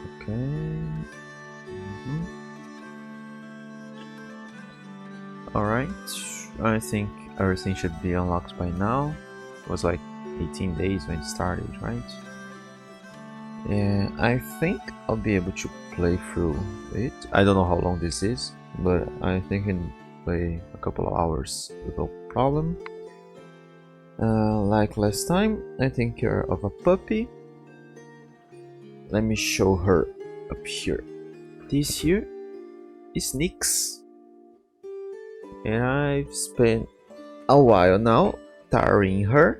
Okay. Alright. I think everything should be unlocked by now. It was like 18 days when it started, right? Yeah, I think I'll be able to play through it. I don't know how long this is, but I think I can play a couple of hours without problem. Like last time, I take care of a puppy. Let me show her up here. This here is Nyx. And I've spent a while now tiring her.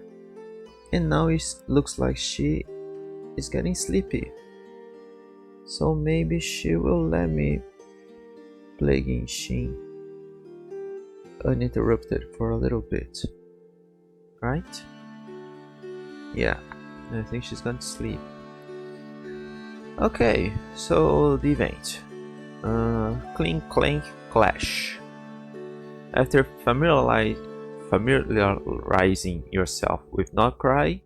And now it looks like she is getting sleepy. So maybe she will let me play Genshin uninterrupted for a little bit. Right? Yeah, I think she's going to sleep. Okay, so the event. Clink Clank Clash. After familiarizing yourself with nod-krai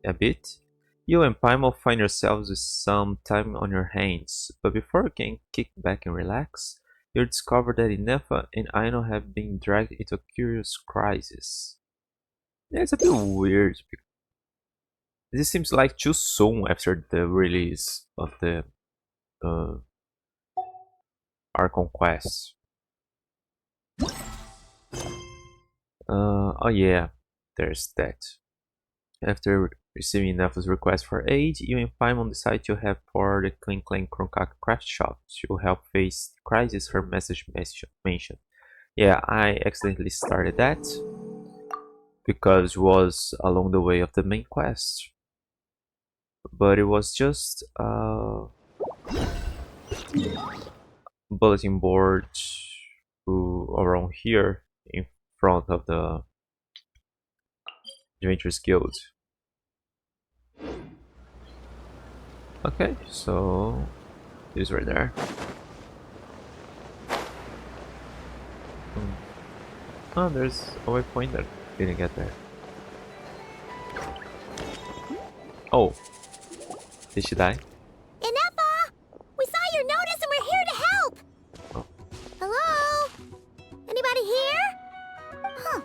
a bit, you and Paimon find yourselves with some time on your hands. But before you can kick back and relax, you discover that Inefa and Aino have been dragged into a curious crisis. Yeah, it's a bit weird. This seems like too soon after the release of the our conquest. Oh yeah, there's that. After receiving Nefa's request for aid, you and Paimon decide to head for the Clink Clank craft shop to help face the crisis her message mentioned. Yeah, I accidentally started that because it was along the way of the main quest. But it was just bulletin board around here in front of the Adventurers Guild. Okay, so this right there. Oh, there's a waypoint that didn't get there. Oh, did she die? Inefa! We saw your notice and we're here to help! Oh. Hello? Anybody here? Huh.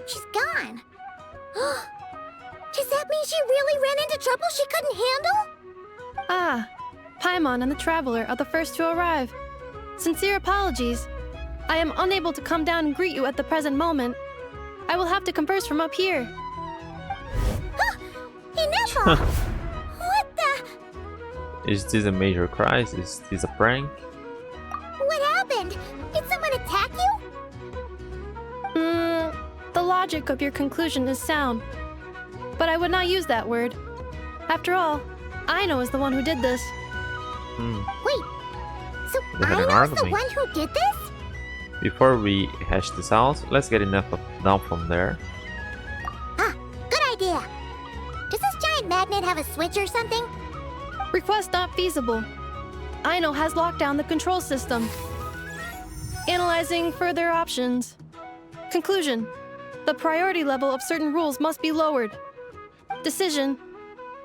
She's gone. Does that mean she really ran into trouble she couldn't handle? Ah, Paimon and the Traveler are the first to arrive. Sincere apologies. I am unable to come down and greet you at the present moment. I will have to converse from up here. Inefa! What the? Is this a major crisis? Is this a prank? What happened? Did someone attack you? The logic of your conclusion is sound. But I would not use that word. After all, Aino is the one who did this. Wait, so They had an Aino's the argument. one who did this? Before we hash this out, let's get enough down from there. Ah, good idea. Does this giant magnet have a switch or something? Request not feasible. Aino has locked down the control system. Analyzing further options. Conclusion. The priority level of certain rules must be lowered. Decision.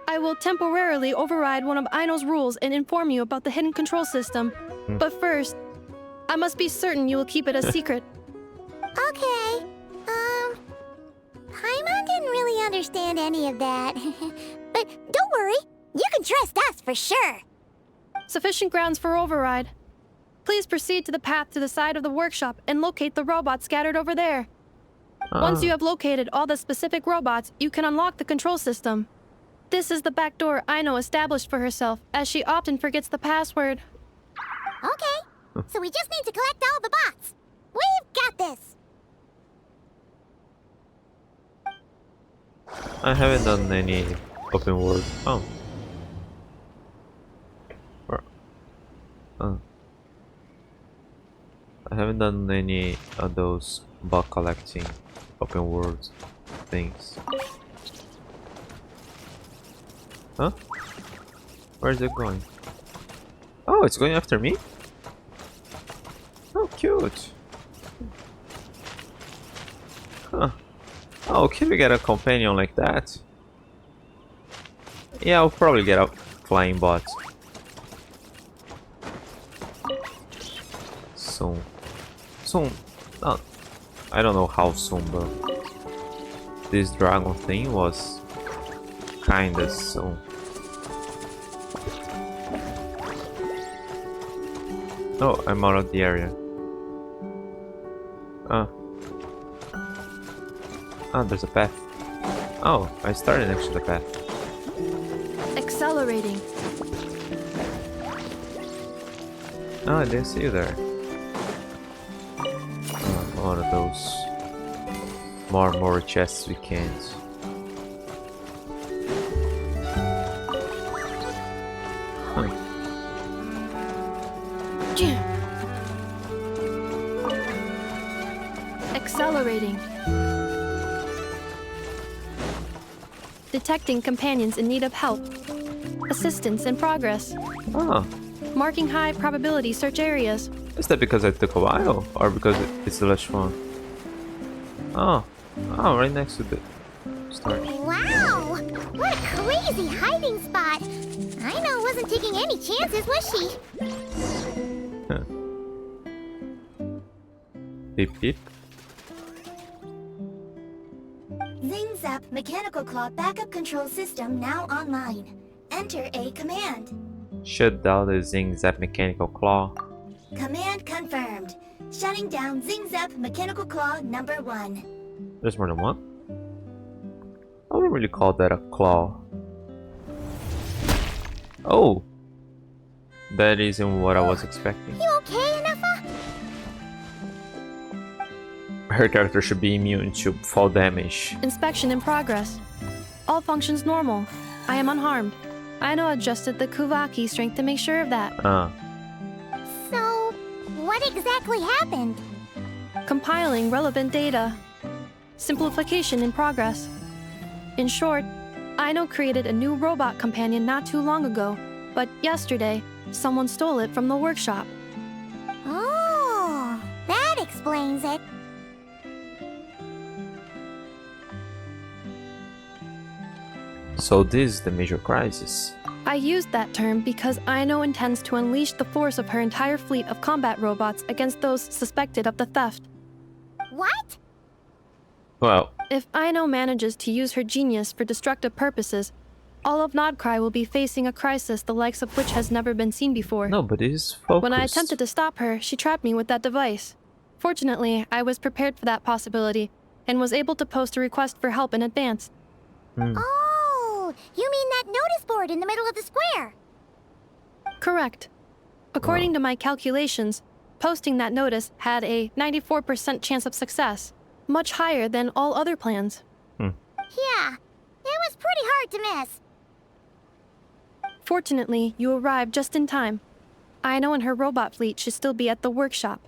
I will temporarily override one of Aino's rules and inform you about the hidden control system. But first, I must be certain you will keep it a secret. Okay. Paimon didn't really understand any of that. But don't worry, you can trust us for sure. Sufficient grounds for override. Please proceed to the path to the side of the workshop and locate the robots scattered over there. Once you have located all the specific robots, you can unlock the control system. This is the back door Aino established for herself, as she often forgets the password. Okay, so we just need to collect all the bots. We've got this. I haven't done any open world. Oh. I haven't done any of those bot collecting open world things. Huh? Where is it going? Oh, it's going after me? Oh, cute. Huh. Oh, can we get a companion like that? Yeah, I'll probably get a flying bot. soon. Soon. I don't know how soon, but this dragon thing was kinda soon. Oh, I'm out of the area. Oh, there's a path. Oh, I started next to the path. Accelerating. Oh, I didn't see you there. One of those more chests we can't. Accelerating. Detecting companions in need of help. Assistance in progress. Oh, Marking high probability search areas. is that because I took a while, or because it's the last one? Oh, right next to the start. Wow! What a crazy hiding spot! I know wasn't taking any chances, was she? Beep beep. Zing Zap Mechanical Claw Backup Control System now online. Enter a command. Shut down the Zing Zap Mechanical Claw. Command confirmed. Shutting down Zing Zap Mechanical Claw number 1. There's more than one? I wouldn't really call that a claw. Oh! That isn't what I was expecting. You okay, Anafa? Her character should be immune to fall damage. Inspection in progress. All functions normal. I am unharmed. Aino adjusted the Kuvaki strength to make sure of that. So, what exactly happened? Compiling relevant data. Simplification in progress. In short, Aino created a new robot companion not too long ago, but yesterday, someone stole it from the workshop. Oh, that explains it. So this is the major crisis. I used that term because Aino intends to unleash the force of her entire fleet of combat robots against those suspected of the theft. What? Well, If Aino manages to use her genius for destructive purposes, all of nod-krai will be facing a crisis the likes of which has never been seen before. no, but it is focused. When I attempted to stop her, she trapped me with that device. Fortunately, I was prepared for that possibility and was able to post a request for help in advance. Oh, you mean that notice board in the middle of the square? Correct. According to my calculations, posting that notice had a 94% chance of success, much higher than all other plans. Yeah, it was pretty hard to miss. Fortunately, you arrived just in time. Aino and her robot fleet should still be at the workshop.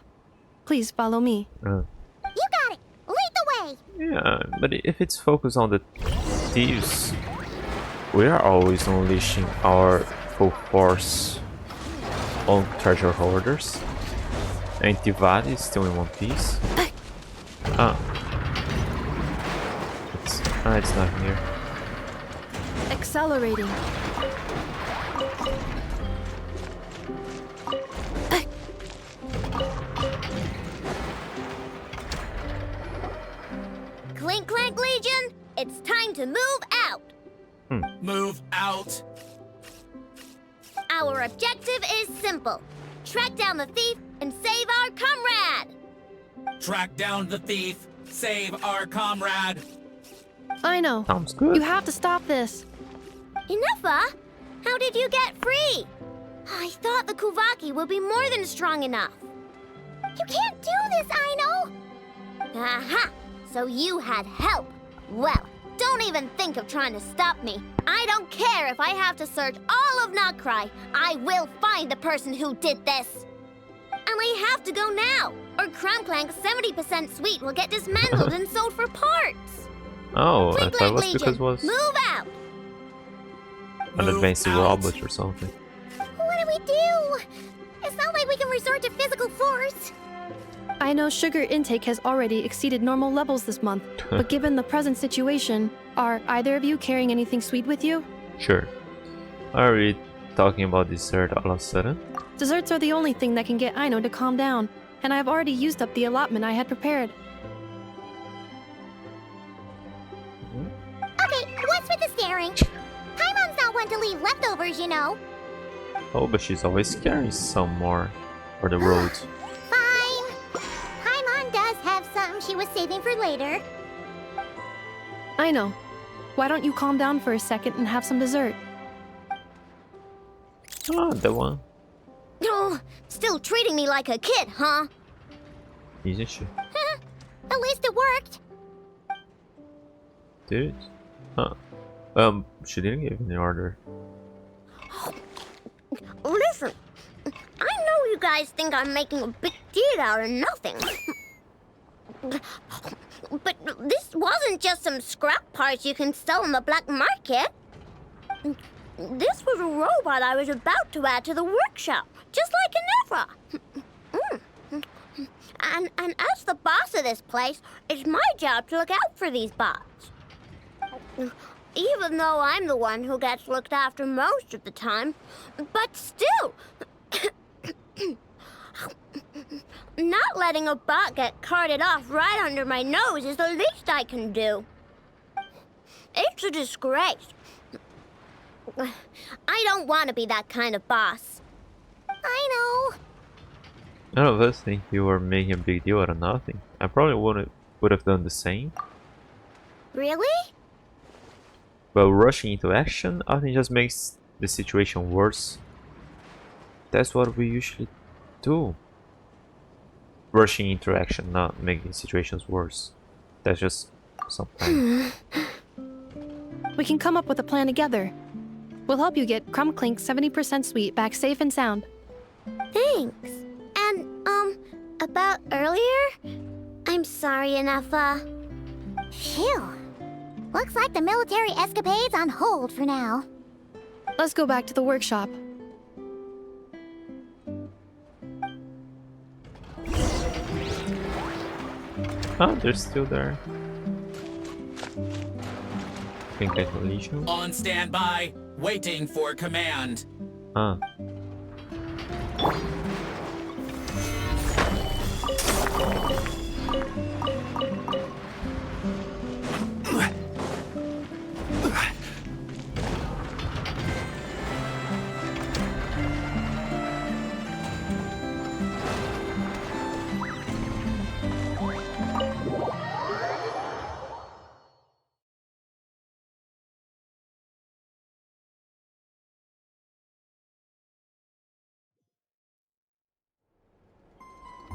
Please follow me. You got it! Lead the way! Yeah, but if it's focused on the thieves, we are always unleashing our full force on treasure hoarders. And Tivati is still in one piece. It's not here. Accelerating. Clink Clank Legion, it's time to move out! Move out. Our objective is simple. Track down the thief and save our comrade! Track down the thief. Save our comrade. Aino, Sounds good. you have to stop this. Enough, How did you get free? I thought the Kuvaki would be more than strong enough. You can't do this, Aino! Aha! So you had help. Well, don't even think of trying to stop me. I don't care if I have to search all of nod-krai. I will find the person who did this. And I have to go now, or Krum-Clank's 70% suite will get dismantled and sold for parts. Oh, I Clink thought it Clank was Legion, because it was move out! an Move advanced out. robot or something. What do we do? It's not like we can resort to physical force. I know sugar intake has already exceeded normal levels this month, but given the present situation, are either of you carrying anything sweet with you? Sure. Are we talking about dessert all of a sudden? Desserts are the only thing that can get Aino to calm down. and I have already used up the allotment I had prepared. Okay, what's with the staring? Paimon's not one to leave leftovers, you know. Oh, but she's always carrying some more for the road. Fine. Paimon does have some she was saving for later. I know. Why don't you calm down for a second and have some dessert? Ah, that one. Oh, still treating me like a kid, huh? Isn't she? At least it worked. Did it? Huh. She didn't give any order. Listen, I know you guys think I'm making a big deal out of nothing. But this wasn't just some scrap parts you can sell on the black market. This was a robot I was about to add to the workshop, just like Ginevra. And as the boss of this place, it's my job to look out for these bots. Even though I'm the one who gets looked after most of the time. But still, not letting a bot get carted off right under my nose is the least I can do. It's a disgrace. I don't want to be that kind of boss. I know. None of us think you were making a big deal out of nothing. I probably would have done the same. Really? But rushing into action often just makes the situation worse. That's what we usually do. Rushing into action, not making situations worse. That's just sometimes. We can come up with a plan together. We'll help you get Krum-Clank 70% sweet back safe and sound. Thanks. And, about earlier? I'm sorry, Anafa. Phew. Looks like the military escapade's on hold for now. Let's go back to the workshop. Oh, they're still there. Congratulations. On standby, waiting for command. Ah.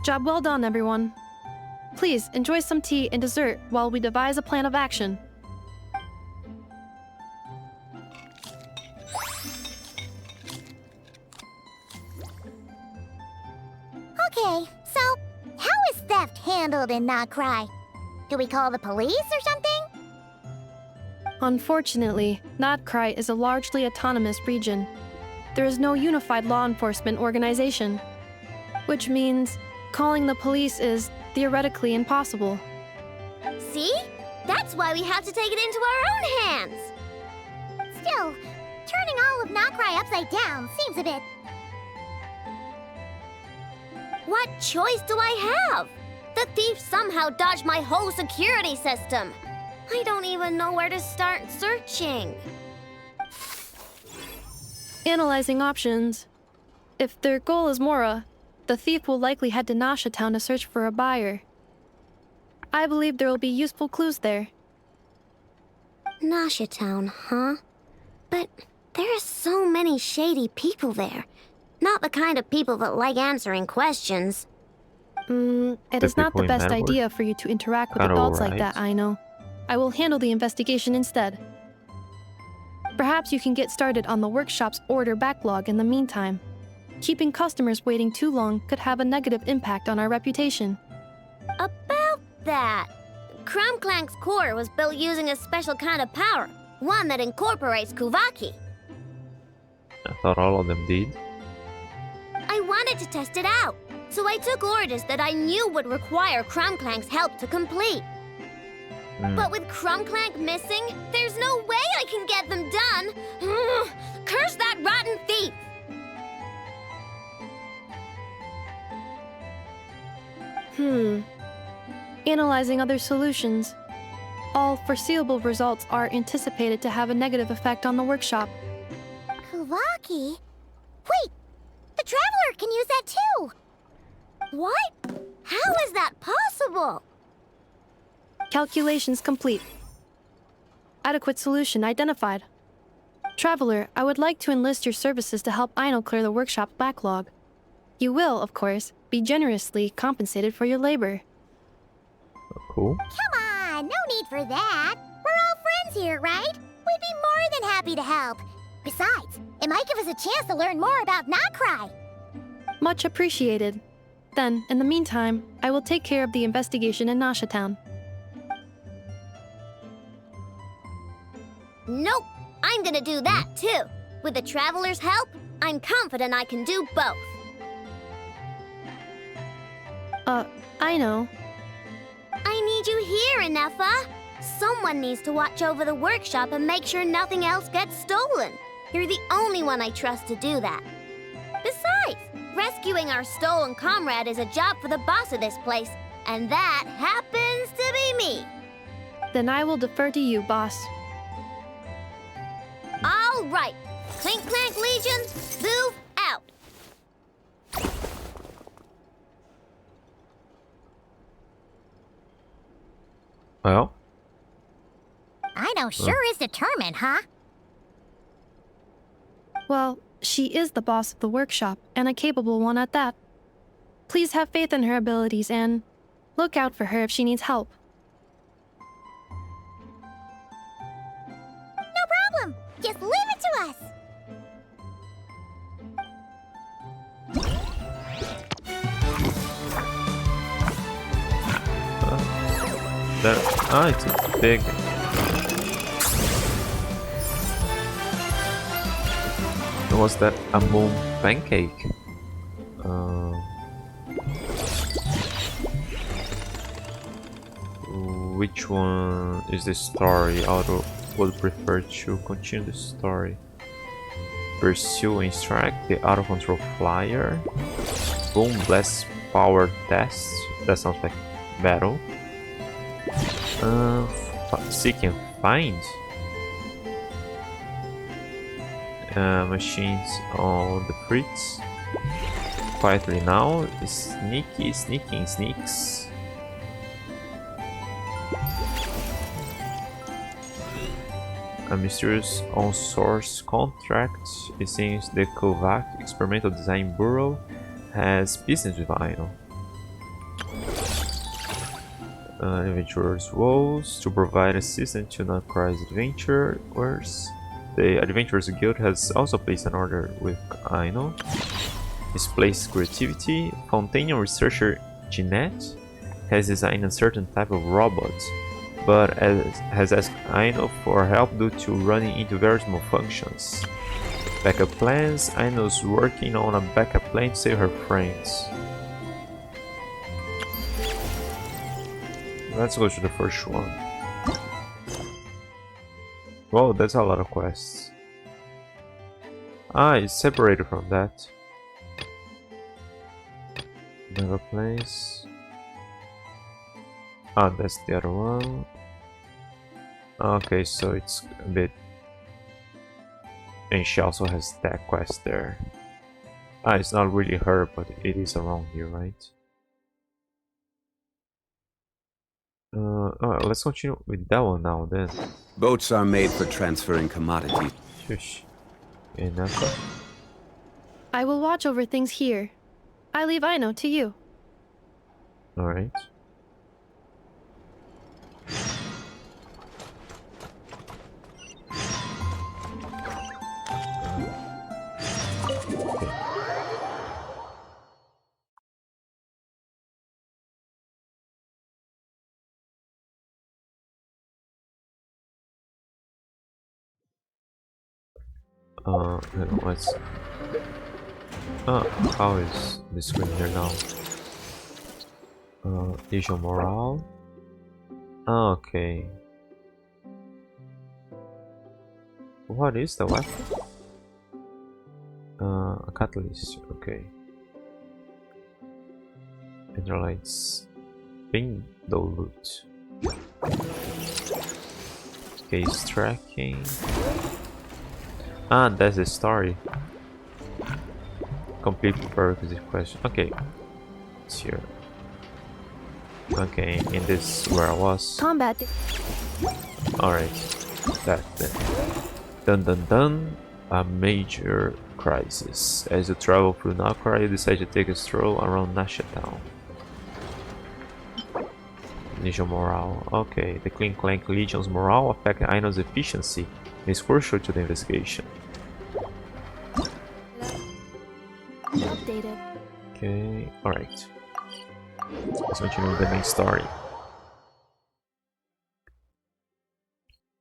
Job well done, everyone. Please enjoy some tea and dessert while we devise a plan of action. Okay, so how is theft handled in nod-krai? Do we call the police or something? Unfortunately, nod-krai is a largely autonomous region. There is no unified law enforcement organization, which means calling the police is theoretically impossible. See? That's why we have to take it into our own hands. Still, turning all of nod-krai upside down seems a bit... What choice do I have? The thief somehow dodged my whole security system. I don't even know where to start searching. Analyzing options. If their goal is Mora, the thief will likely head to Nasha Town to search for a buyer. I believe there will be useful clues there. Nasha Town, huh? But there are so many shady people there. Not the kind of people that like answering questions. It is not the best idea for you to interact with adults like that, I know. I will handle the investigation instead. Perhaps you can get started on the workshop's order backlog in the meantime. Keeping customers waiting too long could have a negative impact on our reputation. About that, Krum-Clank's core was built using a special kind of power, one that incorporates Kuvaki. I thought all of them did. I wanted to test it out, so I took orders that I knew would require Krum-Clank's help to complete. But with Krum-Clank missing, there's no way I can get them done. Curse that rotten thief! Analyzing other solutions. All foreseeable results are anticipated to have a negative effect on the workshop. Kuvaki? Wait! The Traveler can use that too! What? How is that possible? Calculations complete. Adequate solution identified. Traveler, I would like to enlist your services to help Aino clear the workshop's backlog. You will, of course, be generously compensated for your labor. Cool. Come on, no need for that. We're all friends here, right? We'd be more than happy to help. Besides, it might give us a chance to learn more about nod-krai. Much appreciated. Then, in the meantime, I will take care of the investigation in Nasha Town. Nope, I'm gonna do that too. With the Traveler's help, I'm confident I can do both. I know. I need you here, Inefa. Someone needs to watch over the workshop and make sure nothing else gets stolen. You're the only one I trust to do that. Besides, rescuing our stolen comrade is a job for the boss of this place, and that happens to be me. Then I will defer to you, boss. All right, Clink Clank Legion, move out. Well, I know sure is determined, huh? Well, she is the boss of the workshop, and a capable one at that. Please have faith in her abilities and look out for her if she needs help. No problem. Just leave it to us. It's big. Was that a moon pancake? Which one is the story? Auto would prefer to continue the story. Pursue and strike the out of control flyer. Boom blast power test. That sounds like battle. Seek and find. Machines on the fritz. Quietly now. Sneaky, sneaking sneaks. A mysterious on-source contract. It seems the Kovac Experimental Design Bureau has business with Aino. Adventurers' woes to provide assistance to nod-krai's adventurers. The Adventurers Guild has also placed an order with Aino. Displays creativity. Fontanian researcher Jeanette has designed a certain type of robot, but has asked Aino for help due to running into various malfunctions. Backup plans. Aino's working on a backup plan to save her friends. Let's go to the first one. Whoa, that's a lot of quests. It's separated from that. Never place. That's the other one. Okay, so it's a bit... And she also has that quest there. It's not really her, but it is around here, right? Let's continue with that one now then. Boats are made for transferring commodities. Shush. Enough. I will watch over things here. I leave Aino to you. Alright. Let's... how is the screen here now? Visual morale. Okay. What is the weapon? A catalyst, okay. Interlights window loot. Okay, he's tracking. Ah, that's the story. Complete prerequisite question. Okay, it's here. Okay, in this where I was. Combat. Alright, that then. Dun dun dun. A major crisis. As you travel through nod-krai, you decide to take a stroll around Nasha Town. Legion morale. Okay, the Clink Clank Legion's morale affects Aino's efficiency and is crucial to the investigation. Updated. Okay, alright. Let's continue with the main story.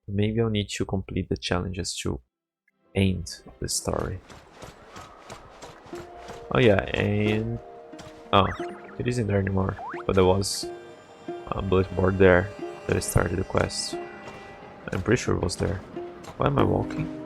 Maybe I'll need to complete the challenges to end the story. Oh yeah, and... oh, it isn't there anymore, but there was a bullet board there that I started the quest. I'm pretty sure it was there. Why am I walking?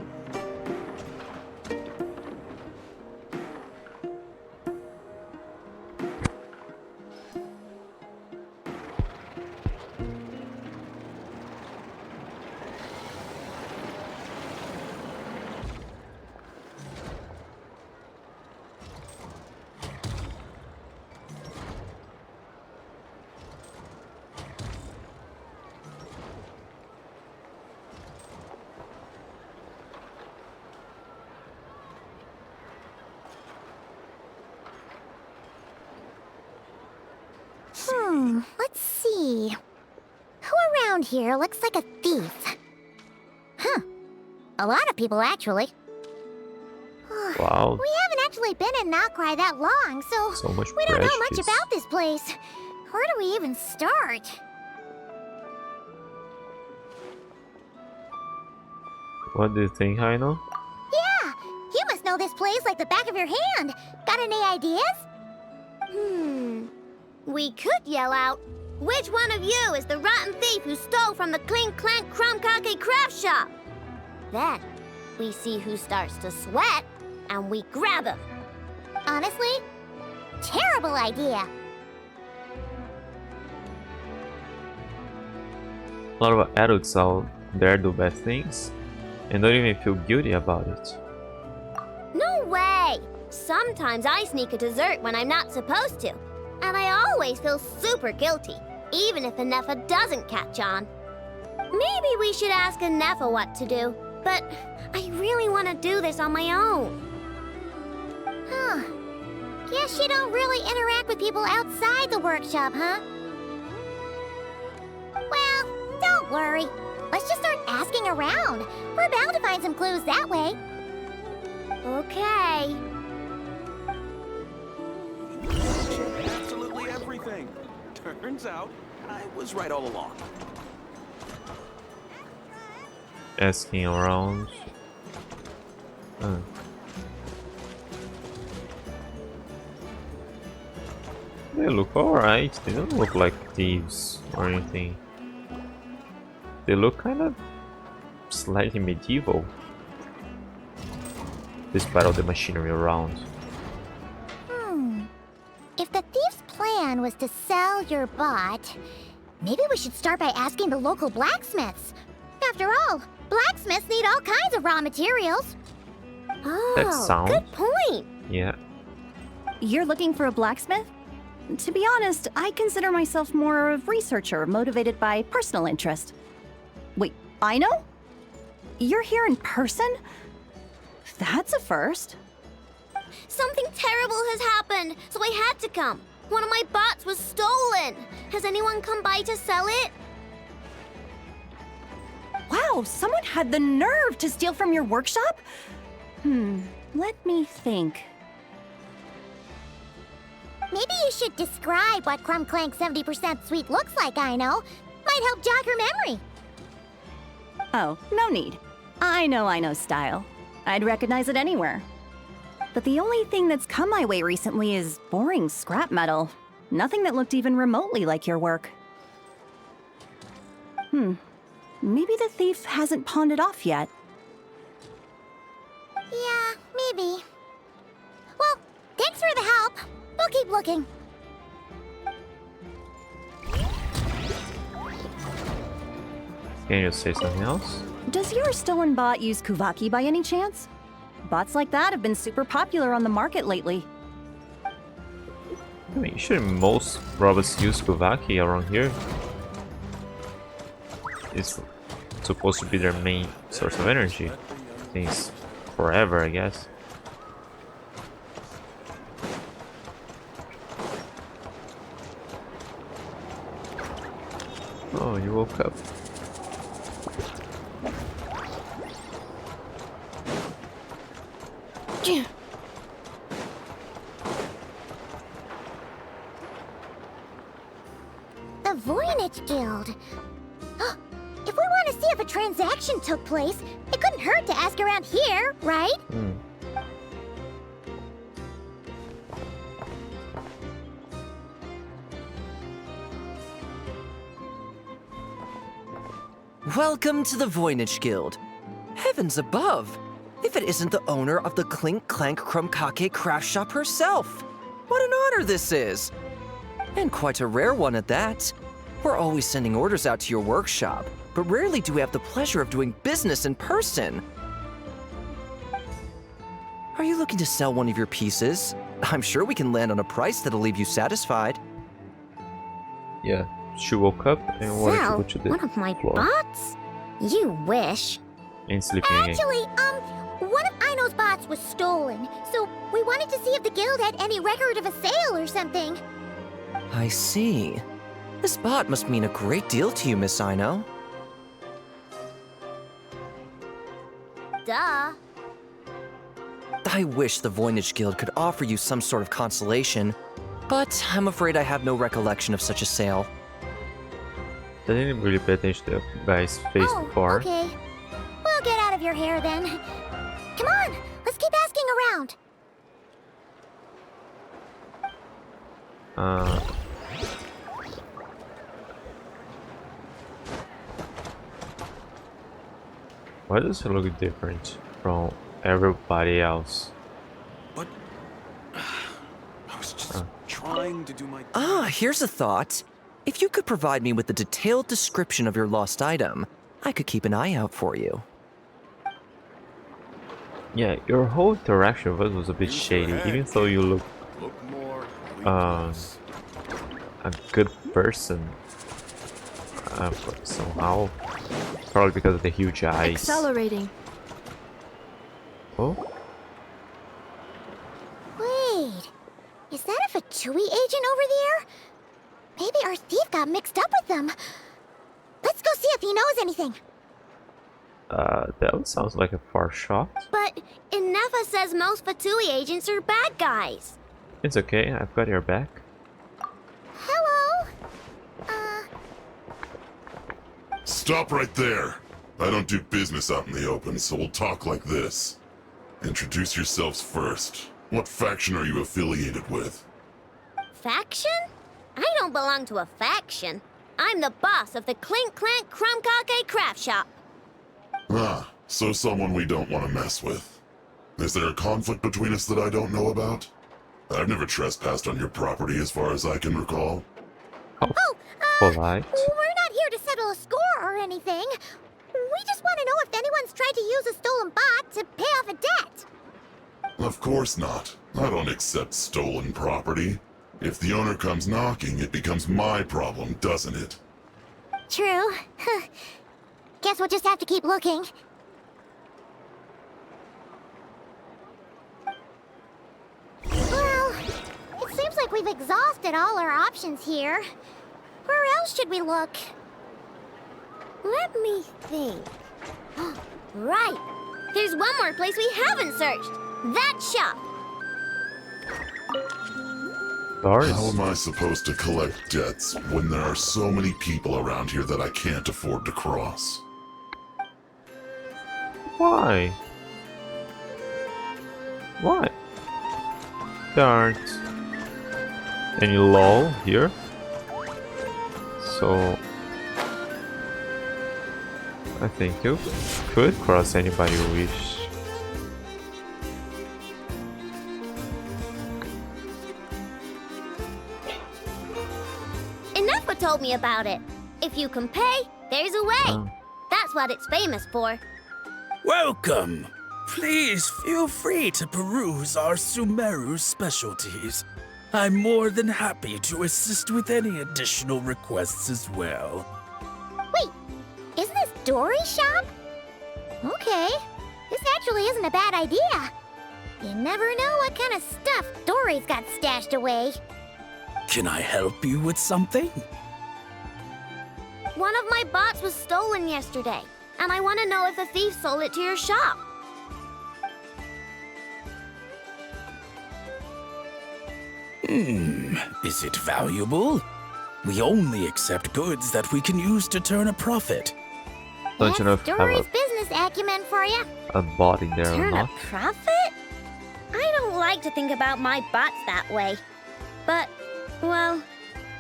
Let's see. Who around here looks like a thief? Huh. A lot of people, actually. Wow. We haven't actually been in nod-krai that long, So much we don't know much prejudice. about this place. Where do we even start? What do you think, Haino? Yeah, you must know this place like the back of your hand. Got any ideas? We could yell out, which one of you is the rotten thief who stole from the Clink Clank Krum-Clank craft shop? Then, we see who starts to sweat, and we grab him. Honestly, terrible idea. A lot of adults out there do bad things and don't even feel guilty about it. No way! Sometimes I sneak a dessert when I'm not supposed to. And I always feel super guilty, even if Anefa doesn't catch on. Maybe we should ask Anefa what to do, but I really want to do this on my own. Huh. Guess you don't really interact with people outside the workshop, huh? Well, don't worry. Let's just start asking around. We're bound to find some clues that way. Okay. Absolutely everything. Turns out, I was right all along. Asking around. They look alright. They don't look like thieves or anything. They look kind of slightly medieval, despite all the machinery around. If the thief's plan was to sell your bot, maybe we should start by asking the local blacksmiths. After all, blacksmiths need all kinds of raw materials. That sounds... good point. yeah. You're looking for a blacksmith? To be honest, I consider myself more a researcher motivated by personal interest. Wait, I know? You're here in person? That's a first. Something terrible has happened, so I had to come. One of my bots was stolen. Has anyone come by to sell it? Wow, someone had the nerve to steal from your workshop? Let me think. Maybe you should describe what Krum-Clank 70% sweet looks like, I know. Might help jog your memory. Oh, no need. I know style. I'd recognize it anywhere. But the only thing that's come my way recently is boring scrap metal. Nothing that looked even remotely like your work. Maybe the thief hasn't pawned it off yet. Yeah, maybe. Well, thanks for the help. We'll keep looking. Can you say something else? Does your stolen bot use Kuvaki by any chance? Bots like that have been super popular on the market lately. I mean, usually most robots use Kuvaki around here. It's supposed to be their main source of energy. Since forever, I guess. Oh, you woke up. The Voynich Guild. If we want to see if a transaction took place, it couldn't hurt to ask around here, right? Welcome to the Voynich Guild. Heavens above! If it isn't the owner of the Clink Clank Krum-Clank craft shop herself! What an honor this is! And quite a rare one at that. We're always sending orders out to your workshop, but rarely do we have the pleasure of doing business in person. Are you looking to sell one of your pieces? I'm sure we can land on a price that'll leave you satisfied. Yeah, she woke up and wanted to Sell go to the one of my floor. bots? You wish. And sleeping again. Actually, one of Aino's bots was stolen, so we wanted to see if the guild had any record of a sale or something. I see. This bot must mean a great deal to you, Miss Aino. Duh. I wish the Voynich Guild could offer you some sort of consolation, but I'm afraid I have no recollection of such a sale. I didn't really pay attention to the guy's face before. Okay. We'll get out of your hair then. Come on, let's keep asking around. Why does it look different from everybody else? But I was just trying to do my... Here's a thought. If you could provide me with a detailed description of your lost item, I could keep an eye out for you. Yeah, your whole interaction with us was a bit shady, even though you look more a good person. Somehow, probably because of the huge eyes. Accelerating. Oh, Wait, is that a Fatui agent over there? Maybe our thief got mixed up with them. Let's go see if he knows anything. that sounds like a far shot. But Inefa says most Fatui agents are bad guys. It's okay, I've got your back. Hello? Stop right there. I don't do business out in the open, so we'll talk like this. Introduce yourselves first. What faction are you affiliated with? Faction? I don't belong to a faction. I'm the boss of the Clink Clank Krum-Clank craft shop. Ah, so someone we don't want to mess with. Is there a conflict between us that I don't know about? I've never trespassed on your property as far as I can recall. Polite. We're not here to settle a score or anything. We just want to know if anyone's tried to use a stolen bot to pay off a debt. Of course not. I don't accept stolen property. If the owner comes knocking, it becomes my problem, doesn't it? True. Guess we'll just have to keep looking. Well, it seems like we've exhausted all our options here. Where else should we look? Let me think. Right. There's one more place we haven't searched. That shop. How am I supposed to collect debts when there are so many people around here that I can't afford to cross? Why? Why? There aren't any law here. So I think you could cross anybody you wish. Inefa told me about it. If you can pay, there's a way. what it's famous for. Welcome! Please feel free to peruse our Sumeru specialties. I'm more than happy to assist with any additional requests as well. Wait, isn't this Dory's shop? Okay, this actually isn't a bad idea. You never know what kind of stuff Dory's got stashed away. Can I help you with something? One of my bots was stolen yesterday, and I want to know if the thief sold it to your shop. Is it valuable? We only accept goods that we can use to turn a profit. Don't you know if you have Dory's business acumen for you. a bot in there or Turn a not? profit? I don't like to think about my bots that way. But, well,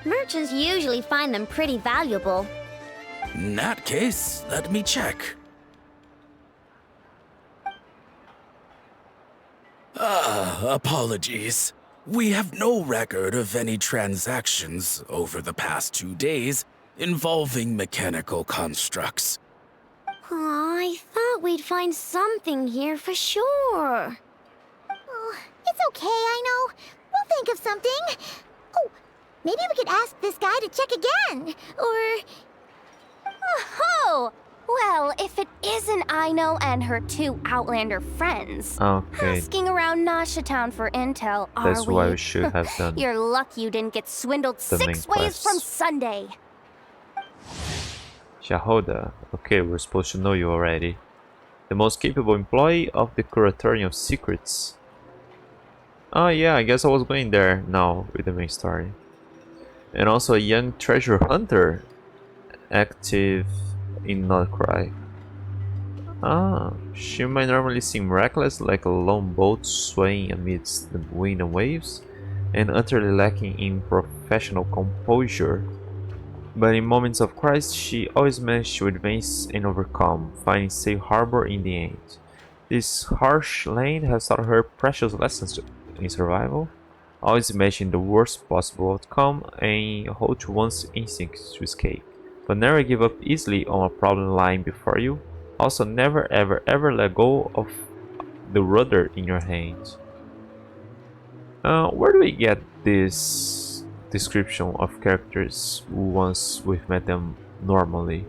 merchants usually find them pretty valuable. In that case, let me check. Apologies. We have no record of any transactions over the past 2 days involving mechanical constructs. Aw, I thought we'd find something here for sure. Oh, it's okay, I know. We'll think of something. Oh, maybe we could ask this guy to check again. Or... Oh! Well, if it isn't Aino and her 2 Outlander friends, Okay, asking around Nasha Town for intel, are that's we? why we should have done. You're lucky you didn't get swindled The 6 main ways quests. from Sunday. Shahoda. Okay, we're supposed to know you already. The most capable employee of the Curatorium of Secrets. Oh yeah, I guess I was going there now with the main story. And also a young treasure hunter, active in nod-krai. She might normally seem reckless, like a lone boat swaying amidst the wind and waves, and utterly lacking in professional composure. But in moments of crisis, she always managed to advance and overcome, finding safe harbor in the end. This harsh land has taught her precious lessons in survival, always imagining the worst possible outcome and hold to one's instincts to escape. But never give up easily on a problem lying before you. Also, never ever let go of the rudder in your hand. Where do we get this description of characters once we've met them normally?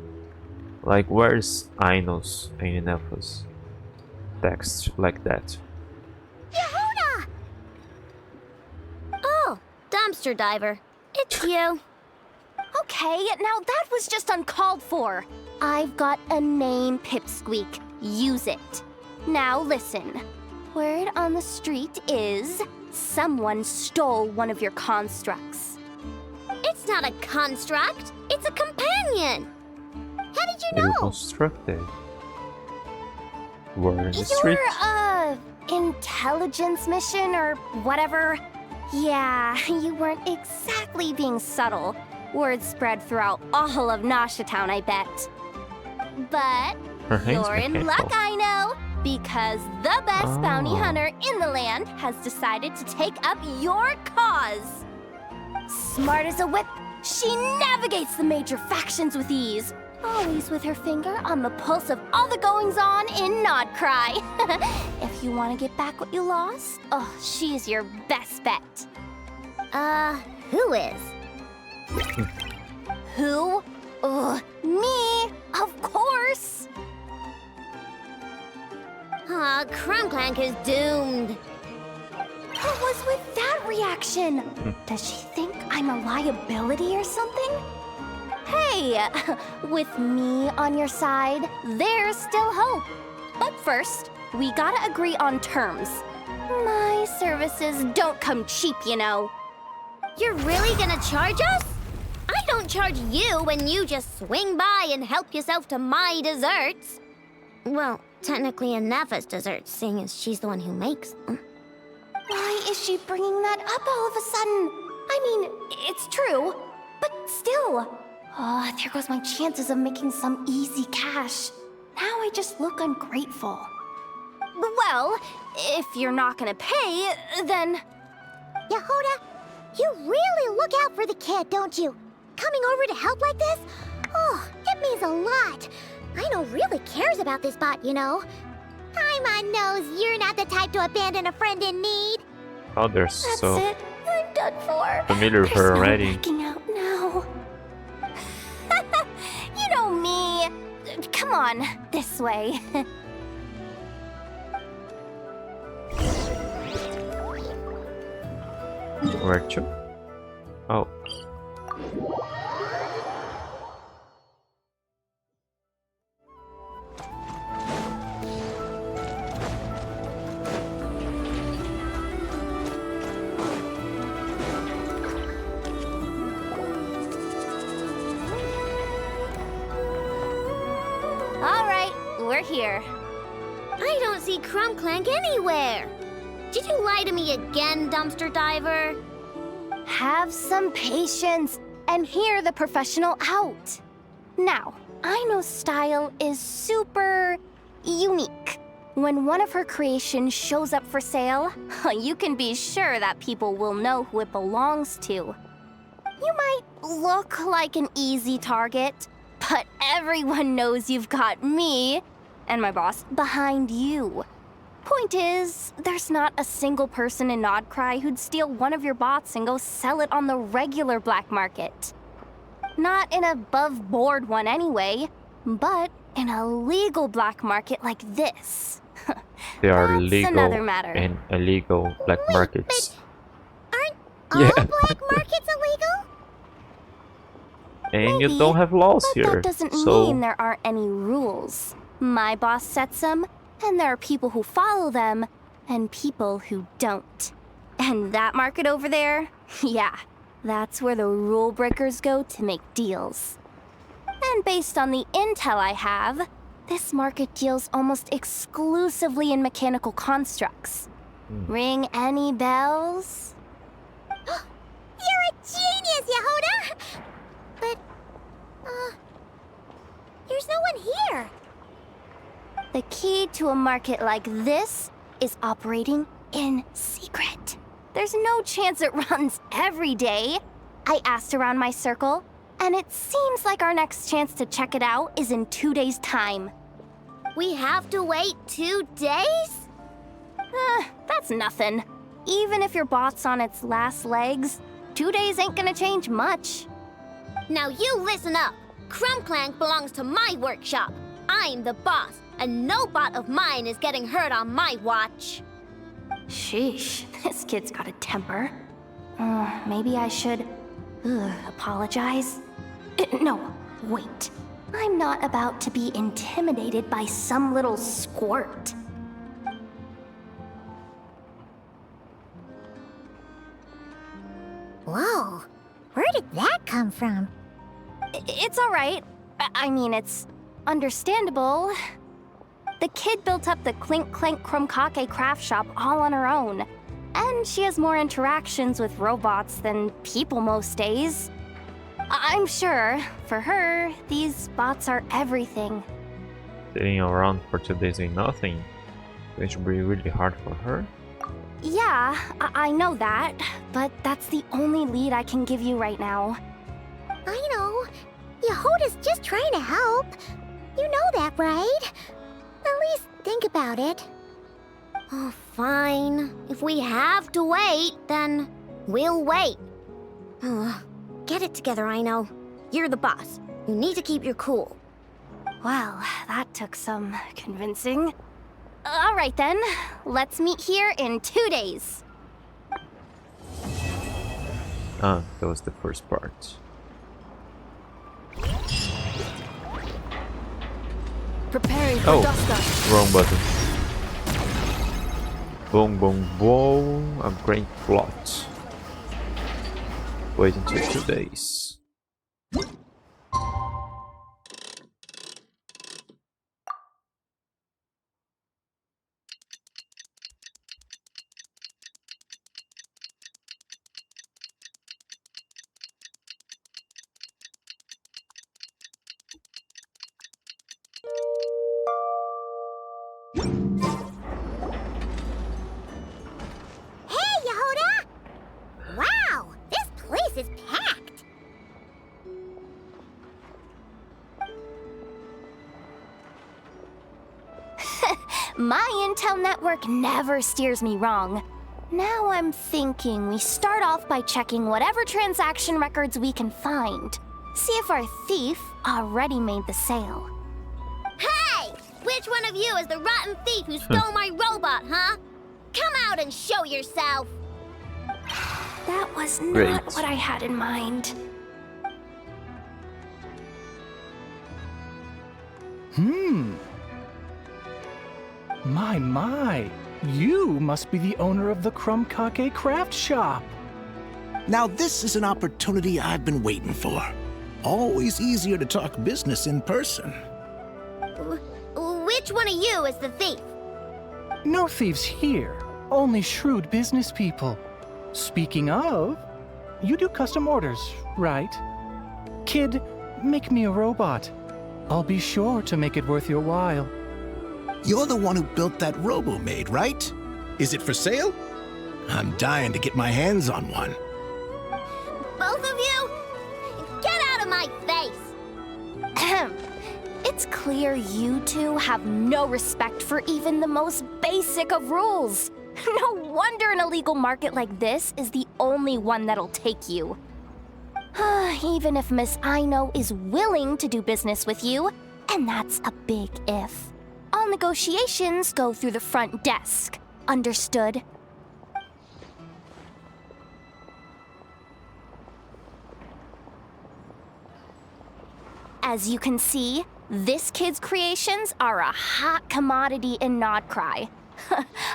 Like, where's Aino's and Inepha's text like that? Yehuda! Oh, dumpster diver. It's you. Okay, now that was just uncalled for. I've got a name, Pipsqueak. Use it. Now listen. Word on the street is someone stole one of your constructs. It's not a construct. It's a companion. How did you It was know? constructed. Word in the street. Your, intelligence mission or whatever? Yeah, you weren't exactly being subtle. Word spread throughout all of Nasha Town, I bet. But Her hand's you're in mechanical. luck, I know, because the best bounty hunter in the land has decided to take up your cause. Smart as a whip, she navigates the major factions with ease, always with her finger on the pulse of all the goings-on in nod-krai. If you want to get back what you lost, oh, she's your best bet. Who is? Who? Me, of course. Krum-Clank is doomed. What was with that reaction? Does she think I'm a liability or something? Hey, with me on your side, there's still hope. But first, we gotta agree on terms. My services don't come cheap, you know. You're really gonna charge us? I don't charge you when you just swing by and help yourself to my desserts. Well, technically Inepha's desserts, seeing as she's the one who makes them. Why is she bringing that up all of a sudden? I mean, it's true, but still. Oh, there goes my chances of making some easy cash. Now I just look ungrateful. Well, if you're not gonna pay, then... Yehuda, you really look out for the kid, don't you? Coming over to help like this? Oh, it means a lot. Aino really cares about this bot, you know. Paimon knows you're not the type to abandon a friend in need. Oh, they're That's so it. I'm done for. familiar with her There's no already. backing out now. You know me. Come on, this way. Where to? Oh. All right, we're here. I don't see Krum-Clank anywhere. Did you lie to me again, dumpster diver? Have some patience and hear the professional out. Now, Aino's style is super unique. When one of her creations shows up for sale, you can be sure that people will know who it belongs to. You might look like an easy target, but everyone knows you've got me and my boss behind you. Point is, there's not a single person in nod-krai who'd steal one of your bots and go sell it on the regular black market. Not an above-board one anyway, but in a legal black market like this. There are That's legal another matter. and illegal black Wait, markets. Aren't all Yeah. black markets illegal? And you Maybe, don't have laws But here. that doesn't So mean there aren't any rules. My boss sets them, and there are people who follow them, and people who don't. And that market over there, yeah, that's where the rule breakers go to make deals. And based on the intel I have, this market deals almost exclusively in mechanical constructs. Ring any bells? You're a genius, Yehoda! But, there's no one here. The key to a market like this is operating in secret. There's no chance it runs every day. I asked around my circle, and it seems like our next chance to check it out is in 2 days' time. We have to wait 2 days? That's nothing. Even if your bot's on its last legs, 2 days ain't gonna change much. Now you listen up. Krum-Clank belongs to my workshop. I'm the boss, and no bot of mine is getting hurt on my watch. Sheesh, this kid's got a temper. Maybe I should apologize. No, wait. I'm not about to be intimidated by some little squirt. Whoa, where did that come from? It's all right. I mean, it's understandable. The kid built up the Clink Clank Krum-Clank craft shop all on her own. And she has more interactions with robots than people most days. I'm sure, for her, these bots are everything. sitting around for 2 days doing nothing, which would be really hard for her. Yeah, I know that, but that's the only lead I can give you right now. I know. Yehoda's just trying to help. You know that, right? At least think about it. Oh, fine. If we have to wait, then we'll wait. Get it together, Aino. You're the boss. You need to keep your cool. Well, that took some convincing. All right then, let's meet here in 2 days. Ah, that was the first part. Preparing for Oh, dust-up. wrong button. Boom, boom, boom. Upgrade plot. Wait until 2 days. Hey, Yehoda! Wow, this place is packed. My intel network never steers me wrong. Now I'm thinking we start off by checking whatever transaction records we can find. See if our thief already made the sale. Hey! Which one of you is the rotten thief who stole my robot, huh? Come out and show yourself! That was Great. not what I had in mind. My. You must be the owner of the Krum-Clank craft shop. Now this is an opportunity I've been waiting for. Always easier to talk business in person. Which one of you is the thief? No thieves here, only shrewd business people. Speaking of, you do custom orders, right? Kid, make me a robot. I'll be sure to make it worth your while. You're the one who built that robo-maid, right? Is it for sale? I'm dying to get my hands on one. Both of you? Get out of my face! It's clear you two have no respect for even the most basic of rules. No wonder an illegal market like this is the only one that'll take you. Even if Miss Aino is willing to do business with you, and that's a big if. All negotiations go through the front desk. Understood? As you can see, this kid's creations are a hot commodity in nod-krai.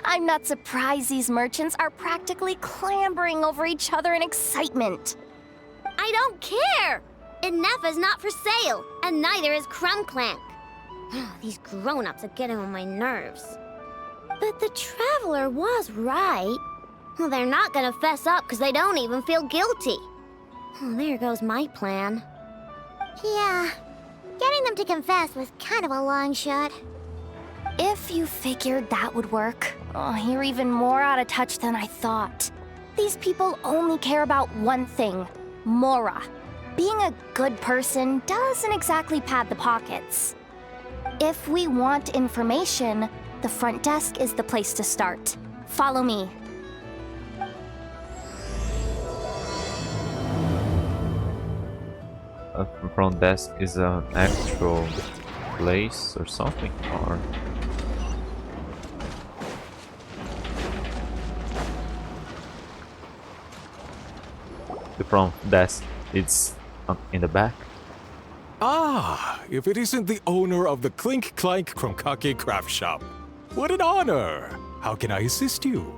I'm not surprised these merchants are practically clambering over each other in excitement. I don't care! Inefa's not for sale, and neither is Krum-Clank. These grown-ups are getting on my nerves. But the Traveler was right. Well, they're not gonna fess up because they don't even feel guilty. Oh, there goes my plan. Yeah, getting them to confess was kind of a long shot. If you figured that would work, you're even more out of touch than I thought. These people only care about one thing, Mora. Being a good person doesn't exactly pad the pockets. If we want information, the front desk is the place to start. Follow me. A front desk is an actual place or something, or the front desk is in the back. Ah, if it isn't the owner of the Clink Clank Krum-Clank craft shop. What an honor! How can I assist you?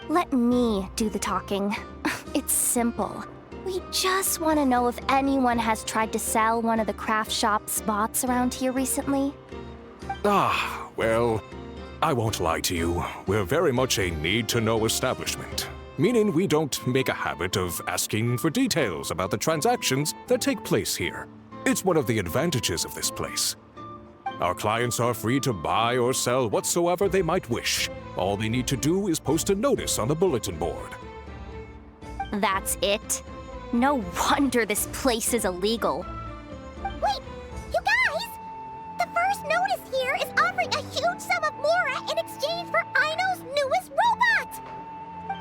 Let me do the talking. It's simple. We just want to know if anyone has tried to sell one of the craft shop's bots around here recently. Ah, well, I won't lie to you. We're very much a need-to-know establishment. Meaning we don't make a habit of asking for details about the transactions that take place here. It's one of the advantages of this place. Our clients are free to buy or sell whatsoever they might wish. All they need to do is post a notice on the bulletin board. That's it? No wonder this place is illegal. Wait! You guys! The first notice here is offering a huge sum of Mora in exchange for Aino's newest robot!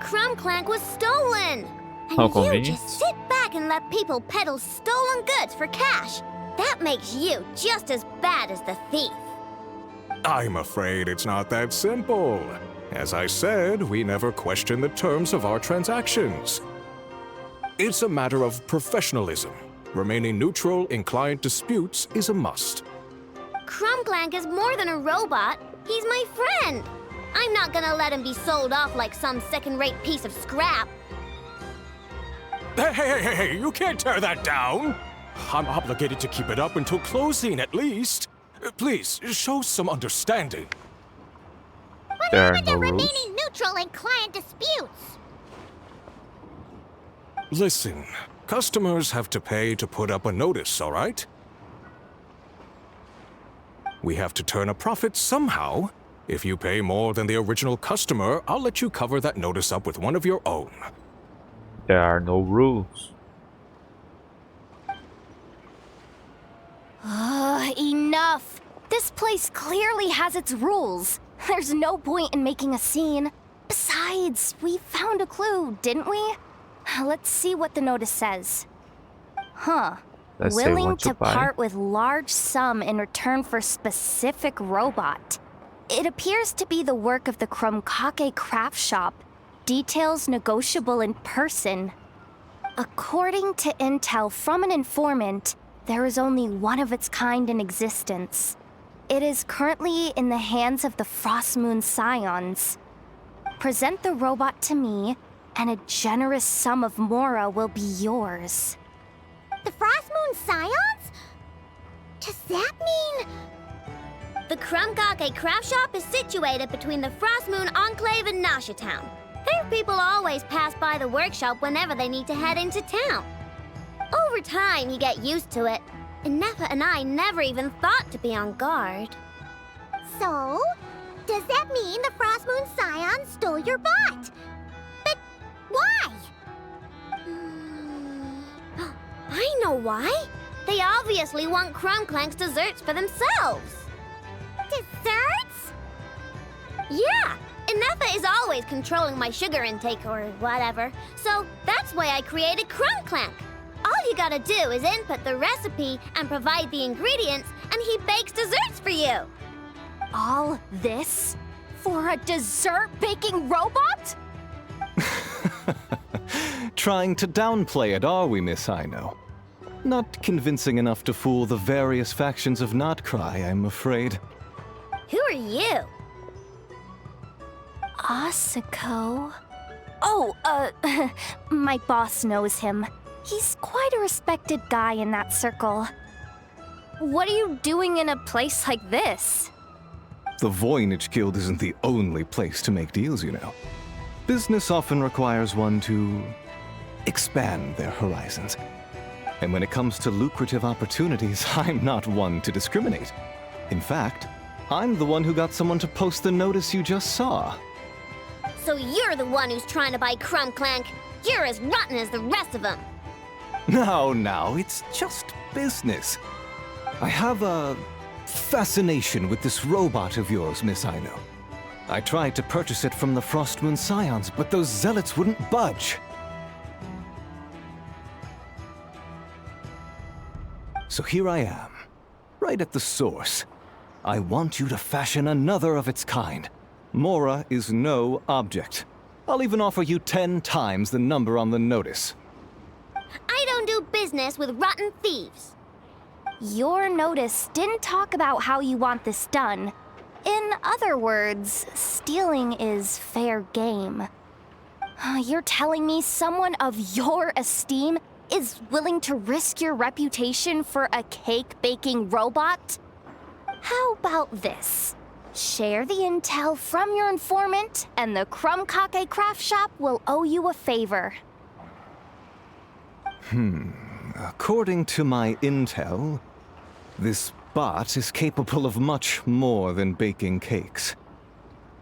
Krum-Clank was stolen! And How you convenient. just sit back and let people peddle stolen goods for cash. That makes you just as bad as the thief. I'm afraid it's not that simple. As I said, we never question the terms of our transactions. It's a matter of professionalism. Remaining neutral in client disputes is a must. Krum-Clank is more than a robot. He's my friend. I'm not gonna let him be sold off like some second-rate piece of scrap. Hey, you can't tear that down! I'm obligated to keep it up until closing, at least. Please, show some understanding. What There are happened no to rules. remaining neutral in client disputes? Listen, customers have to pay to put up a notice, all right? We have to turn a profit somehow. If you pay more than the original customer, I'll let you cover that notice up with one of your own. There are no rules. Enough! This place clearly has its rules. There's no point in making a scene. Besides, we found a clue, didn't we? Let's see what the notice says. Huh. Let's say Willing want to buy. part with large sum in return for specific robot. It appears to be the work of the Krum-Clank craft shop. Details negotiable in person. According to intel from an informant, there is only one of its kind in existence. It is currently in the hands of the Frost Moon Scions. Present the robot to me, and a generous sum of Mora will be yours. The Frost Moon Scions? Does that mean... The Krum-Clank craft shop is situated between the Frost Moon Enclave and Nasha Town. Their people always pass by the workshop whenever they need to head into town. Over time, you get used to it, and Nefa and I never even thought to be on guard. So, does that mean the Frost Moon Scions stole your bot? But why? I know why. They obviously want Krum-Clank's desserts for themselves. Desserts? Yeah, and Nefa is always controlling my sugar intake or whatever, so that's why I created Krum-Clank. All you gotta do is input the recipe and provide the ingredients, and he bakes desserts for you. All this for a dessert baking robot? Trying to downplay it, are we, Miss Aino? Not convincing enough to fool the various factions of nod-krai, I'm afraid. Who are you? Asako? Oh, my boss knows him. He's quite a respected guy in that circle. What are you doing in a place like this? The Voynich Guild isn't the only place to make deals, you know. Business often requires one to expand their horizons. And when it comes to lucrative opportunities, I'm not one to discriminate. In fact, I'm the one who got someone to post the notice you just saw. So you're the one who's trying to buy Krum-Clank. You're as rotten as the rest of them. No, it's just business. I have a fascination with this robot of yours, Miss Aino. I tried to purchase it from the Frost Moon Scions, but those zealots wouldn't budge. So here I am, right at the source. I want you to fashion another of its kind. Mora is no object. I'll even offer you 10 times the number on the notice. I don't do business with rotten thieves. Your notice didn't talk about how you want this done. In other words, stealing is fair game. You're telling me someone of your esteem is willing to risk your reputation for a cake-baking robot? How about this? Share the intel from your informant, and the Krum-Clank craft shop will owe you a favor. According to my intel, this bot is capable of much more than baking cakes.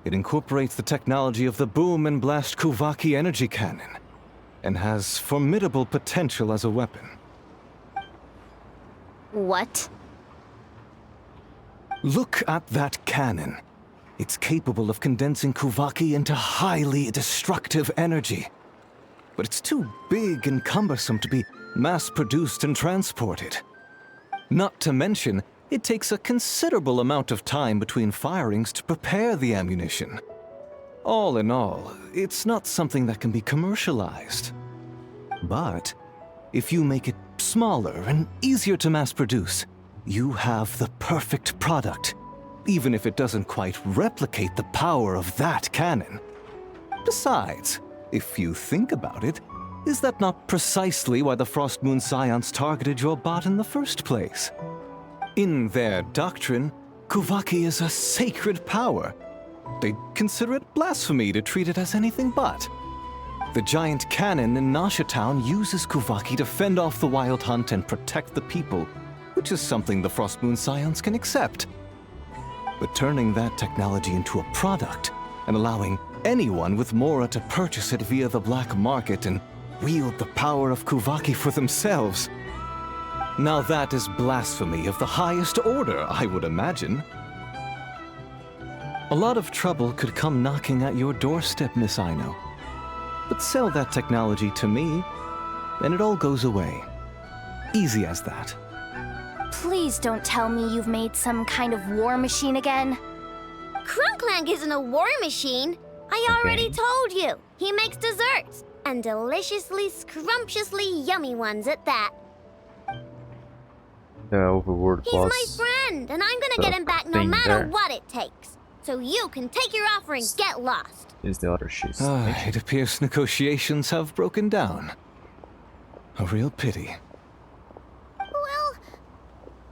It incorporates the technology of the Boom and Blast Kuvaki energy cannon, and has formidable potential as a weapon. What? Look at that cannon. It's capable of condensing Kuvaki into highly destructive energy. But it's too big and cumbersome to be mass-produced and transported. Not to mention, it takes a considerable amount of time between firings to prepare the ammunition. All in all, it's not something that can be commercialized. But if you make it smaller and easier to mass-produce, you have the perfect product, even if it doesn't quite replicate the power of that cannon. Besides, if you think about it, is that not precisely why the Frost Moon Scions targeted your bot in the first place? In their doctrine, Kuvaki is a sacred power. They consider it blasphemy to treat it as anything but. The giant cannon in Nasha Town uses Kuvaki to fend off the wild hunt and protect the people, which is something the Frost Moon Scions can accept. But turning that technology into a product and allowing anyone with Mora to purchase it via the black market and wield the power of Kuvaki for themselves. Now that is blasphemy of the highest order, I would imagine. A lot of trouble could come knocking at your doorstep, Miss Aino. But sell that technology to me, and it all goes away. Easy as that. Please don't tell me you've made some kind of war machine again. Krum-Clank isn't a war machine. I already told you. He makes desserts, and deliciously, scrumptiously yummy ones at that. The overworld He's boss. my friend, and I'm gonna get him back no thing matter there. what it takes. So you can take your offer and get lost. Is the other she's It appears negotiations have broken down. A real pity. Well,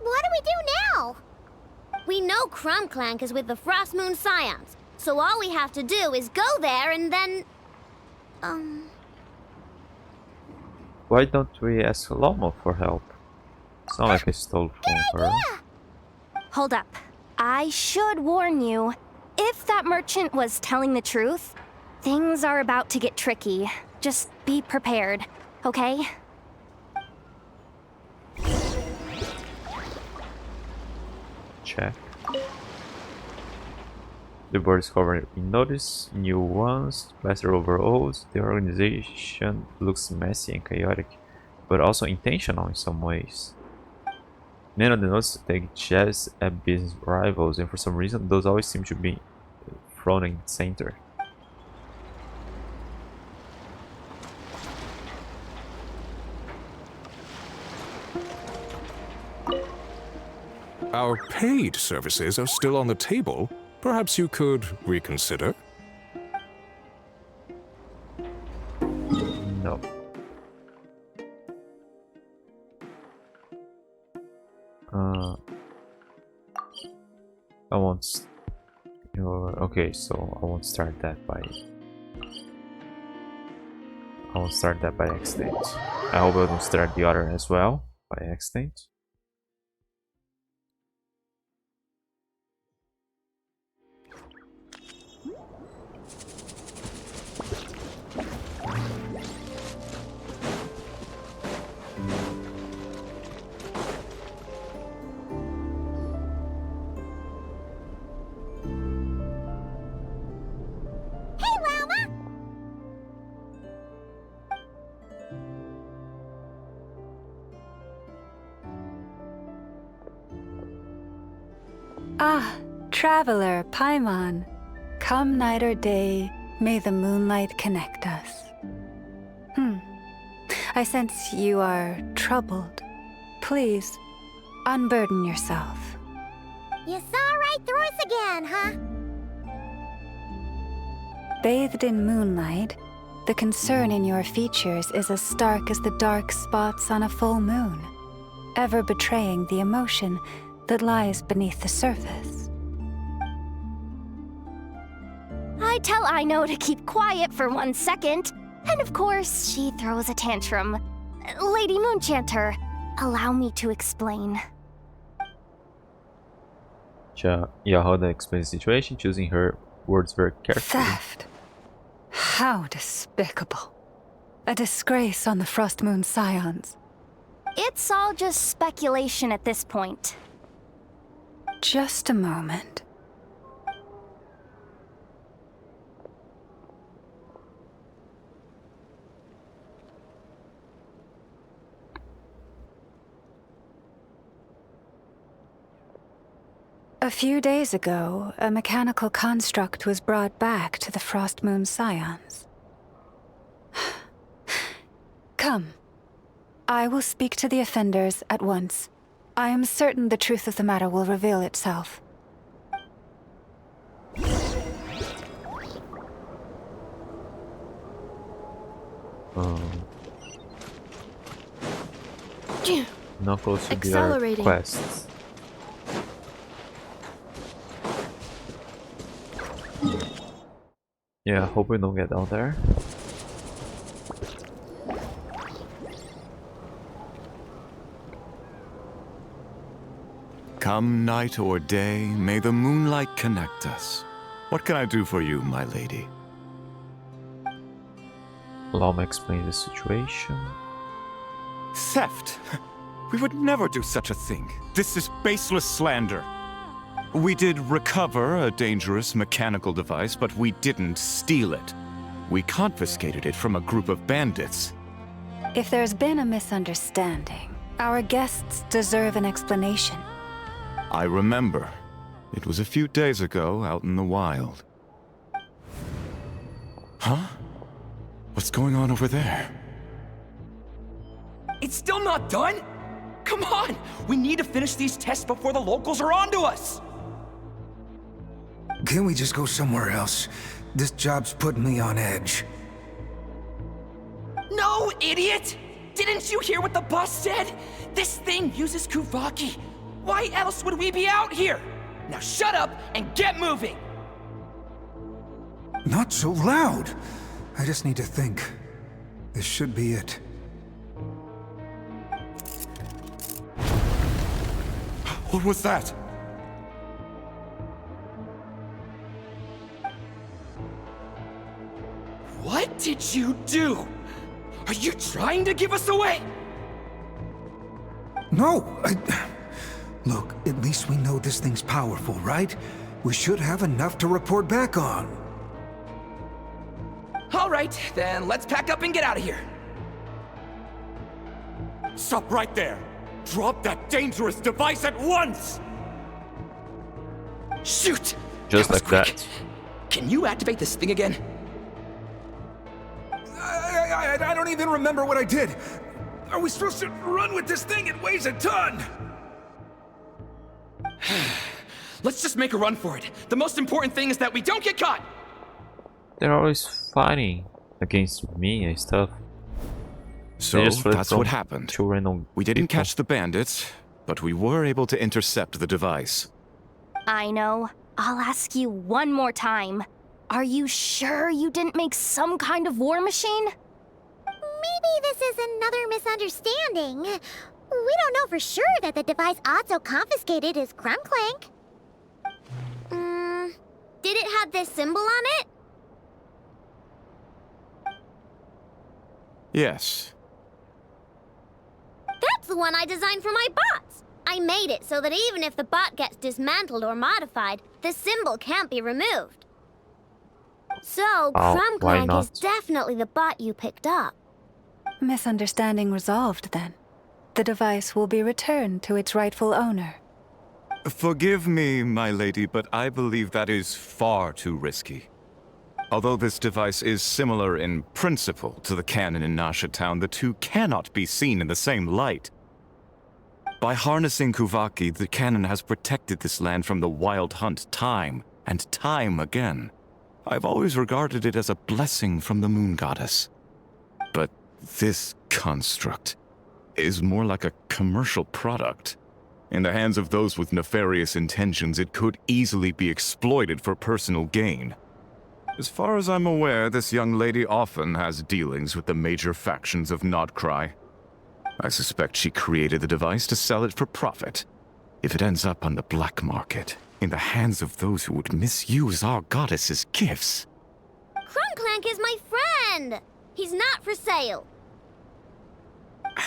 what do we do now? We know Krum-Clank is with the Frost Moon Scions, so all we have to do is go there and then... Why don't we ask Lomo for help? It's not like I stole from her. Hold up. I should warn you. If that merchant was telling the truth, things are about to get tricky. Just be prepared, okay? Check. The board is covered in notice, new ones, plaster overalls. The organization looks messy and chaotic, but also intentional in some ways. Many of the notes take jabs at business rivals, and for some reason those always seem to be front and center. Our paid services are still on the table. Perhaps you could reconsider? No. I won't. Okay, so I won't start that by. I won't start that by accident. I hope I don't start the other as well by accident. Ah, traveler, Paimon. Come night or day, may the moonlight connect us. I sense you are troubled. Please, unburden yourself. You saw right through us again, huh? Bathed in moonlight, the concern in your features is as stark as the dark spots on a full moon, ever betraying the emotion that lies beneath the surface. I tell Aino to keep quiet for 1 second, and of course, she throws a tantrum. Lady Moonchanter, allow me to explain. Yahoda explains the situation, choosing her words very carefully. Theft? How despicable. A disgrace on the Frost Moon Scions. It's all just speculation at this point. Just a moment. A few days ago, a mechanical construct was brought back to the Frost Moon Scions. Come. I will speak to the offenders at once. I am certain the truth of the matter will reveal itself. Not close to the Accelerating. quests. Yeah, hope we don't get down there. Come night or day, may the moonlight connect us. What can I do for you, my lady? Allow me explain the situation. Theft! We would never do such a thing. This is baseless slander. We did recover a dangerous mechanical device, but we didn't steal it. We confiscated it from a group of bandits. If there's been a misunderstanding, our guests deserve an explanation. I remember. It was a few days ago out in the wild. Huh? What's going on over there? It's still not done? Come on! We need to finish these tests before the locals are onto us! Can't we just go somewhere else? This job's putting me on edge. No, idiot! Didn't you hear what the boss said? This thing uses Kuvaki. Why else would we be out here? Now shut up and get moving! Not so loud! I just need to think. This should be it. What was that? What did you do? Are you trying to give us away? No, Look, at least we know this thing's powerful, right? We should have enough to report back on. All right, then let's pack up and get out of here. Stop right there! Drop that dangerous device at once! Shoot! Just like that. Can you activate this thing again? I don't even remember what I did. Are we supposed to run with this thing? It weighs a ton! Let's just make a run for it. The most important thing is that we don't get caught! They're always fighting against me and stuff. So that's what happened. We didn't catch the bandits, but we were able to intercept the device. I know. I'll ask you one more time. Are you sure you didn't make some kind of war machine? Maybe this is another misunderstanding. We don't know for sure that the device Otso confiscated is Krum-Clank. Did it have this symbol on it? Yes. That's the one I designed for my bots. I made it so that even if the bot gets dismantled or modified, the symbol can't be removed. So, Krum-Clank is definitely the bot you picked up. Misunderstanding resolved, then. The device will be returned to its rightful owner. Forgive me, my lady, but I believe that is far too risky. Although this device is similar in principle to the cannon in Nasha Town, the two cannot be seen in the same light. By harnessing Kuvaki, the cannon has protected this land from the wild hunt time and time again. I've always regarded it as a blessing from the moon goddess. But this construct is more like a commercial product. In the hands of those with nefarious intentions, it could easily be exploited for personal gain. As far as I'm aware, this young lady often has dealings with the major factions of nod-krai. I suspect she created the device to sell it for profit. If it ends up on the black market, in the hands of those who would misuse our goddess's gifts. Krum-Clank is my friend! He's not for sale.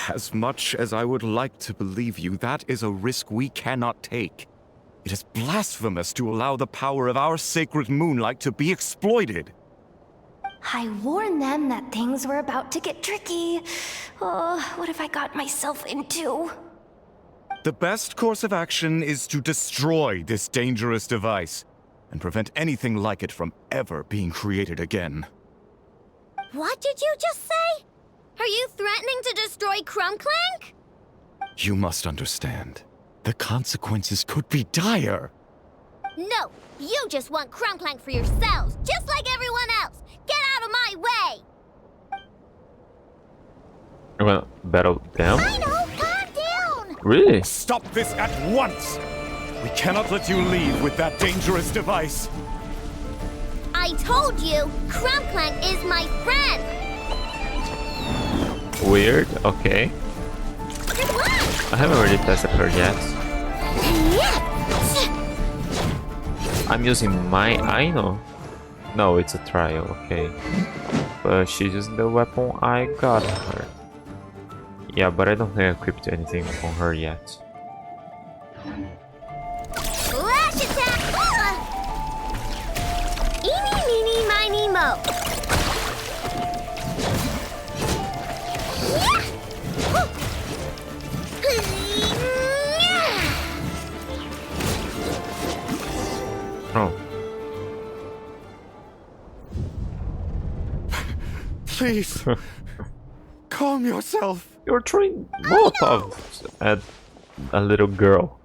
As much as I would like to believe you, that is a risk we cannot take. It is blasphemous to allow the power of our sacred moonlight to be exploited. I warned them that things were about to get tricky. Oh, what have I got myself into? The best course of action is to destroy this dangerous device and prevent anything like it from ever being created again. What did you just say? Are you threatening to destroy Krum-Clank? You must understand. The consequences could be dire. No, you just want Krum-Clank for yourselves, just like everyone else. Get out of my way! I'm gonna battle them? I know, calm down! Really? Stop this at once! We cannot let you leave with that dangerous device. I told you, Krum-Clank is my friend! Weird, okay. I haven't really tested her yet. I'm using my Aino. No, it's a trial, okay. But she's using the weapon I got her. Yeah, but I don't think I equipped anything on her yet. Flash attack! Oh. Please, calm yourself. You're throwing Molotovs at a little girl.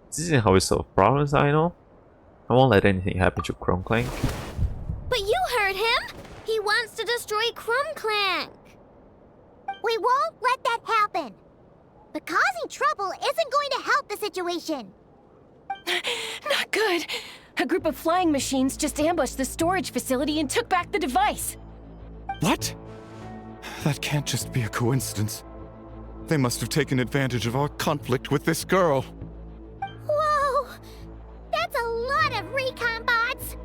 This isn't how we solve problems, I know. I won't let anything happen to Krum-Clank. But you heard him! He wants to destroy Krum-Clank! We won't let that happen. But causing trouble isn't going to help the situation. Not good. A group of flying machines just ambushed the storage facility and took back the device. What? That can't just be a coincidence. They must have taken advantage of our conflict with this girl. Whoa! That's a lot of recon bots!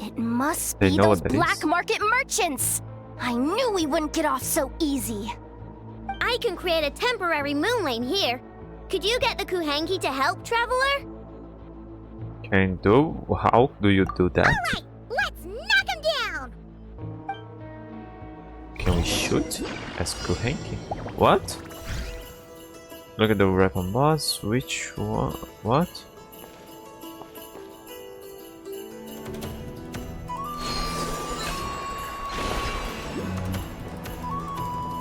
It must They be know those what that black is. market merchants. I knew we wouldn't get off so easy. I can create a temporary moon lane here. Could you get the Kuhangi to help, Traveler? Can do? How do you do that? Alright, let's knock him down! Can we shoot as Kuhanki? What? Look at the weapon boss. Which one? What?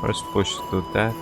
First push to that.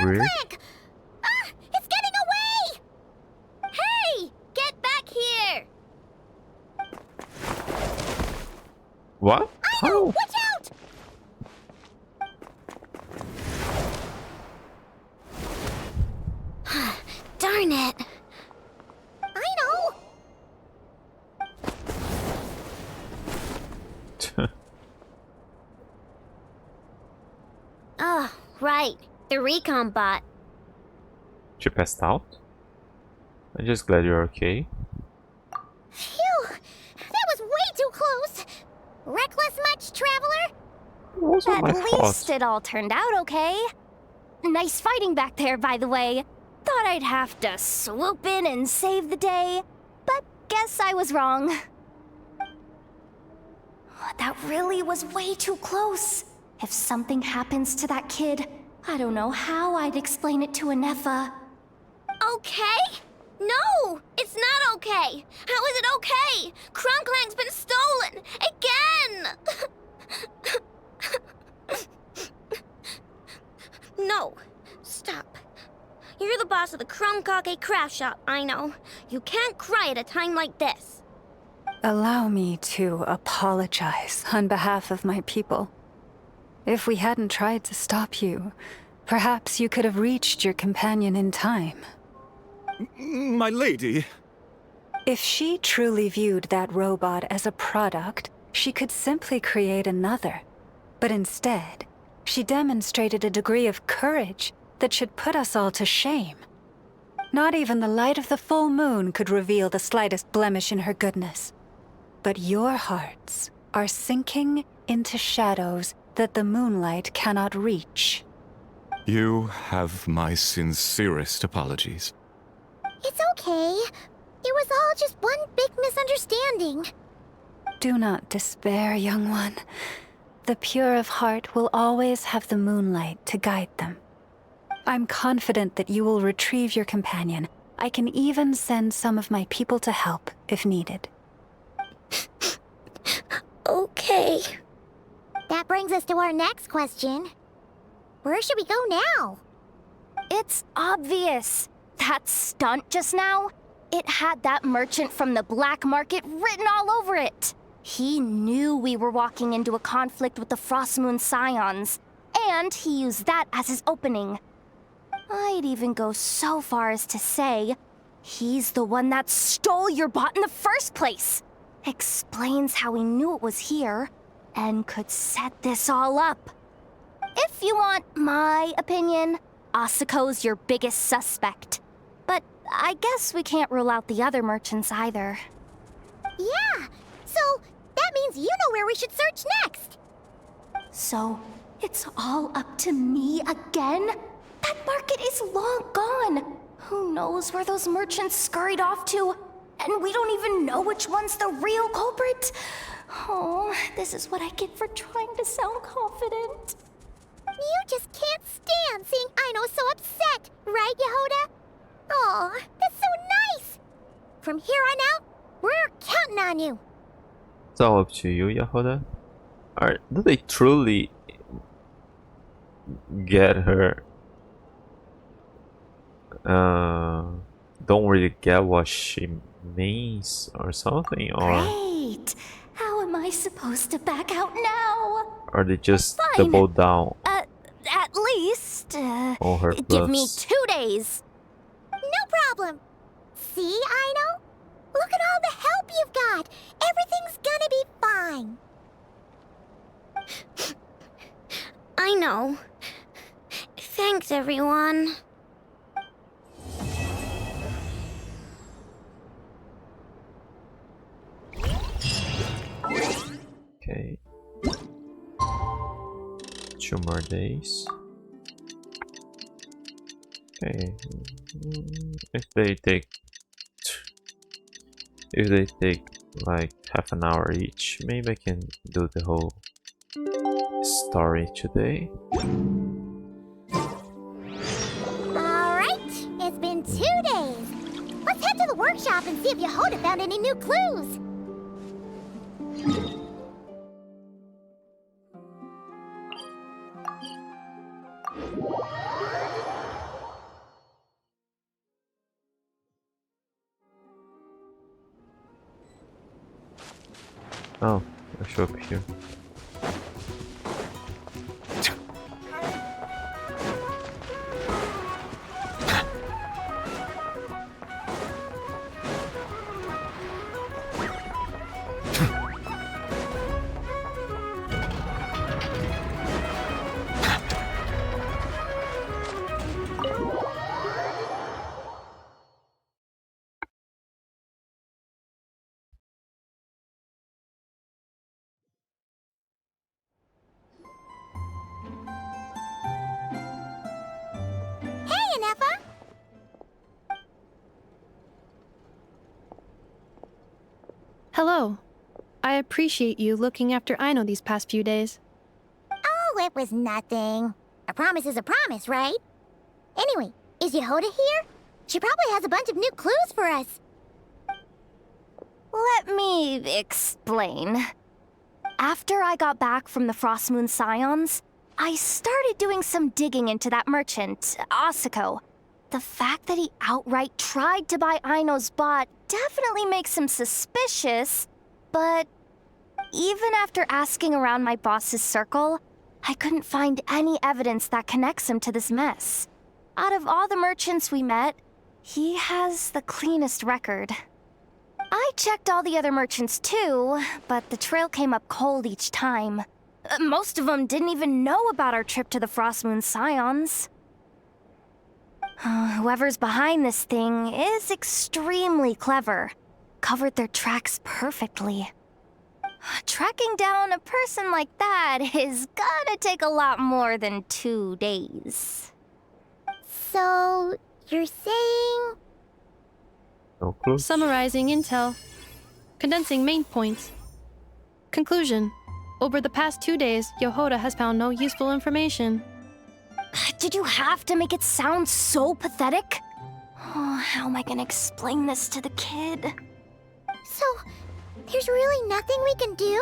Weird. Krum-Clank! Ah! It's getting away! Hey! Get back here! What? I know! Watch out! Darn it! I know! Oh, right. The recon bot. You passed out? I'm just glad you're okay. Phew! That was way too close! Reckless much, Traveler? Those are my At least fault. it all turned out okay. Nice fighting back there, by the way. Thought I'd have to swoop in and save the day, but guess I was wrong. That really was way too close. If something happens to that kid, I don't know how I'd explain it to Anefa. Okay? No! It's not okay! How is it okay? Krum-Clank's been stolen! Again! No. Stop. You're the boss of the Krum-Clank craft shop, I know. You can't cry at a time like this. Allow me to apologize on behalf of my people. If we hadn't tried to stop you, perhaps you could have reached your companion in time. My lady. If she truly viewed that robot as a product, she could simply create another. But instead, she demonstrated a degree of courage that should put us all to shame. Not even the light of the full moon could reveal the slightest blemish in her goodness. But your hearts are sinking into shadows that the moonlight cannot reach. You have my sincerest apologies. It's okay. It was all just one big misunderstanding. Do not despair, young one. The pure of heart will always have the moonlight to guide them. I'm confident that you will retrieve your companion. I can even send some of my people to help if needed. Okay. That brings us to our next question. Where should we go now? It's obvious. That stunt just now, it had that merchant from the black market written all over it. He knew we were walking into a conflict with the Frostmoon Scions, and he used that as his opening. I'd even go so far as to say, he's the one that stole your bot in the first place. Explains how he knew it was here, and could set this all up. If you want my opinion, Asuko's your biggest suspect. But I guess we can't rule out the other merchants either. Yeah, so that means you know where we should search next. So, it's all up to me again? That market is long gone. Who knows where those merchants scurried off to? And we don't even know which one's the real culprit. Oh, this is what I get for trying to sound confident. You just can't stand seeing Aino so upset, right, Yehoda? Aw, that's so nice! From here on out, we're counting on you. It's all up to you, Yehoda. Do they truly get her? Don't really get what she means or something, or Great! How am I supposed to back out now? or they just Fine. double down At least, on her give me bluffs? 2 days. No problem. See, Aino? Look at all the help you've got. Everything's gonna be fine. I know. Thanks, everyone. Okay. 2 more days. Okay. If they take like half an hour each, maybe I can do the whole story today. Alright, it's been 2 days. Let's head to the workshop and see if Yehoda found any new clues. Oh, I show up here. Hey, Anefa! Hello. I appreciate you looking after Aino these past few days. Oh, it was nothing. A promise is a promise, right? Anyway, is Yehoda here? She probably has a bunch of new clues for us. Let me explain. After I got back from the Frostmoon Scions, I started doing some digging into that merchant, Asuko. The fact that he outright tried to buy Aino's bot definitely makes him suspicious, but even after asking around my boss's circle, I couldn't find any evidence that connects him to this mess. Out of all the merchants we met, he has the cleanest record. I checked all the other merchants too, but the trail came up cold each time. Most of them didn't even know about our trip to the Frostmoon Scions. Whoever's behind this thing is extremely clever. Covered their tracks perfectly. Tracking down a person like that is gonna take a lot more than 2 days. So, you're saying... No clue. Summarizing intel. Condensing main points. Conclusion. Over the past 2 days, Yehoda has found no useful information. Did you have to make it sound so pathetic? Oh, how am I gonna explain this to the kid? So, there's really nothing we can do?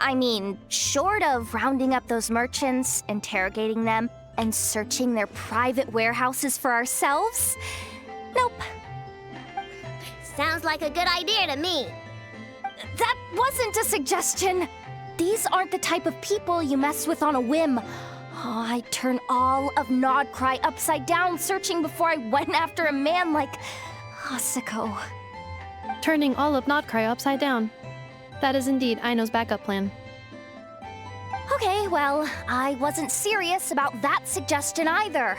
I mean, short of rounding up those merchants, interrogating them, and searching their private warehouses for ourselves? Nope. Sounds like a good idea to me. That wasn't a suggestion. These aren't the type of people you mess with on a whim. Oh, I'd turn all of Nod-krai upside down searching before I went after a man like Asako. Turning all of nod-krai upside down. That is indeed Aino's backup plan. Okay, well, I wasn't serious about that suggestion either.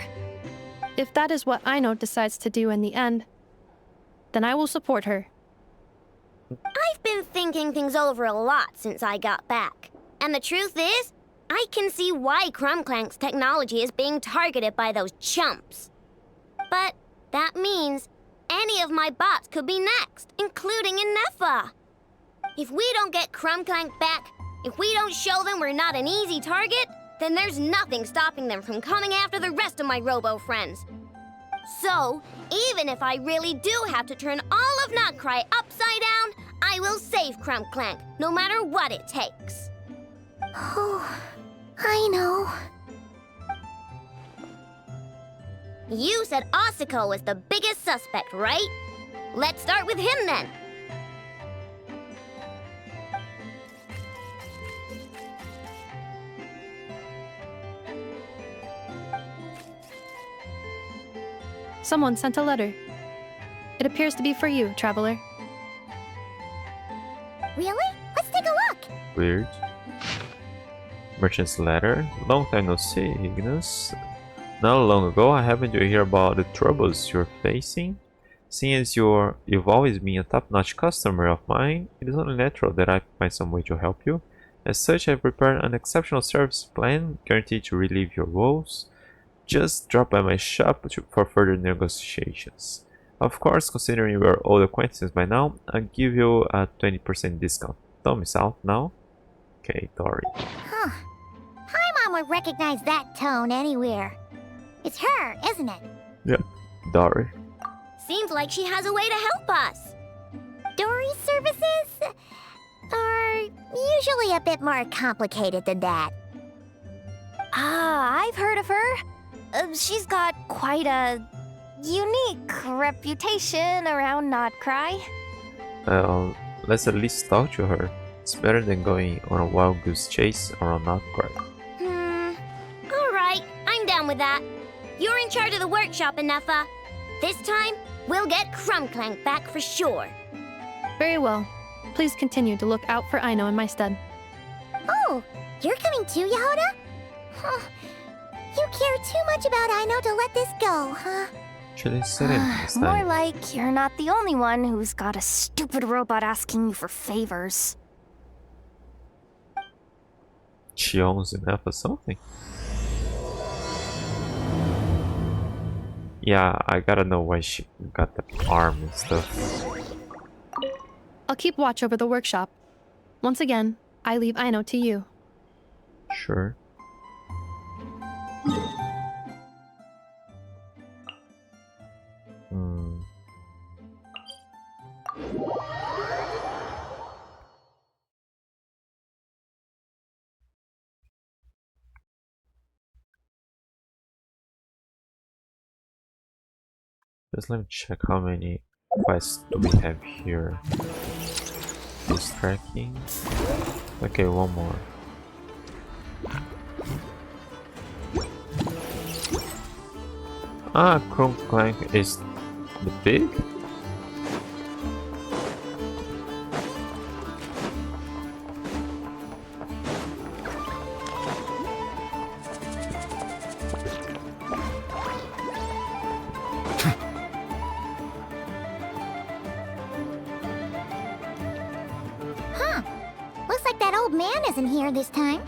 If that is what Aino decides to do in the end, then I will support her. I've been thinking things over a lot since I got back. And the truth is, I can see why Krum-Clank's technology is being targeted by those chumps. But that means any of my bots could be next, including Inefa. If we don't get Krum-Clank back, if we don't show them we're not an easy target, then there's nothing stopping them from coming after the rest of my robo friends. So, even if I really do have to turn all of nod-krai upside down, I will save Krum-Clank, no matter what it takes. Oh, I know. You said Asako was the biggest suspect, right? Let's start with him then. Someone sent a letter. It appears to be for you, traveler. Really? Let's take a look. Weird. Merchant's letter. Long time no see, Ignis. Not long ago, I happened to hear about the troubles you're facing. Seeing as you've always been a top-notch customer of mine, it is only natural that I find some way to help you. As such, I've prepared an exceptional service plan guaranteed to relieve your woes. Just drop by my shop for further negotiations. Of course, considering we're old acquaintances by now, I'll give you a 20% discount. Don't miss out now. Okay, Dory. Huh. Paimon would recognize that tone anywhere. It's her, isn't it? Yep, Dory. Seems like she has a way to help us. Dory's services are usually a bit more complicated than that. Ah, I've heard of her. She's got quite a unique reputation around nod-krai. Well, let's at least talk to her. It's better than going on a wild goose chase around nod-krai. Alright, I'm down with that. You're in charge of the workshop, Inefa. This time, we'll get Krum-Clank back for sure. Very well. Please continue to look out for Aino in my stead. Oh, you're coming too, Yehoda? Huh. You care too much about Aino to let this go, huh? Actually, sit in this More time. like you're not the only one who's got a stupid robot asking you for favors. She owns enough or something. Yeah, I gotta know why she got the arm and stuff. I'll keep watch over the workshop. Once again, I leave Aino to you. Sure. Just let me check how many quests do we have here. This tracking. Okay, one more. Ah, Krum-Clank is the pig? Looks like that old man isn't here this time.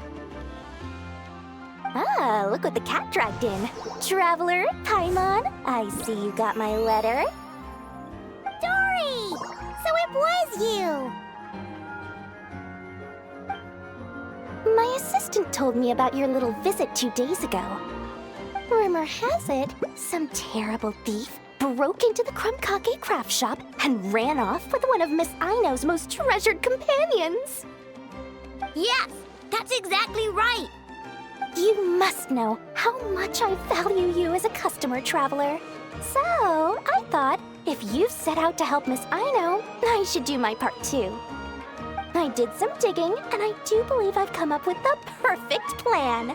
Ah, look what the cat dragged in. Traveler, Paimon, I see you got my letter. Dory! So it was you! My assistant told me about your little visit 2 days ago. Rumor has it, some terrible thief broke into the Krum-Clank craft shop and ran off with one of Miss Aino's most treasured companions. Yes, that's exactly right. You must know how much I value you as a customer, Traveler. So, I thought if you've set out to help Miss Aino, I should do my part too. I did some digging, and I do believe I've come up with the perfect plan.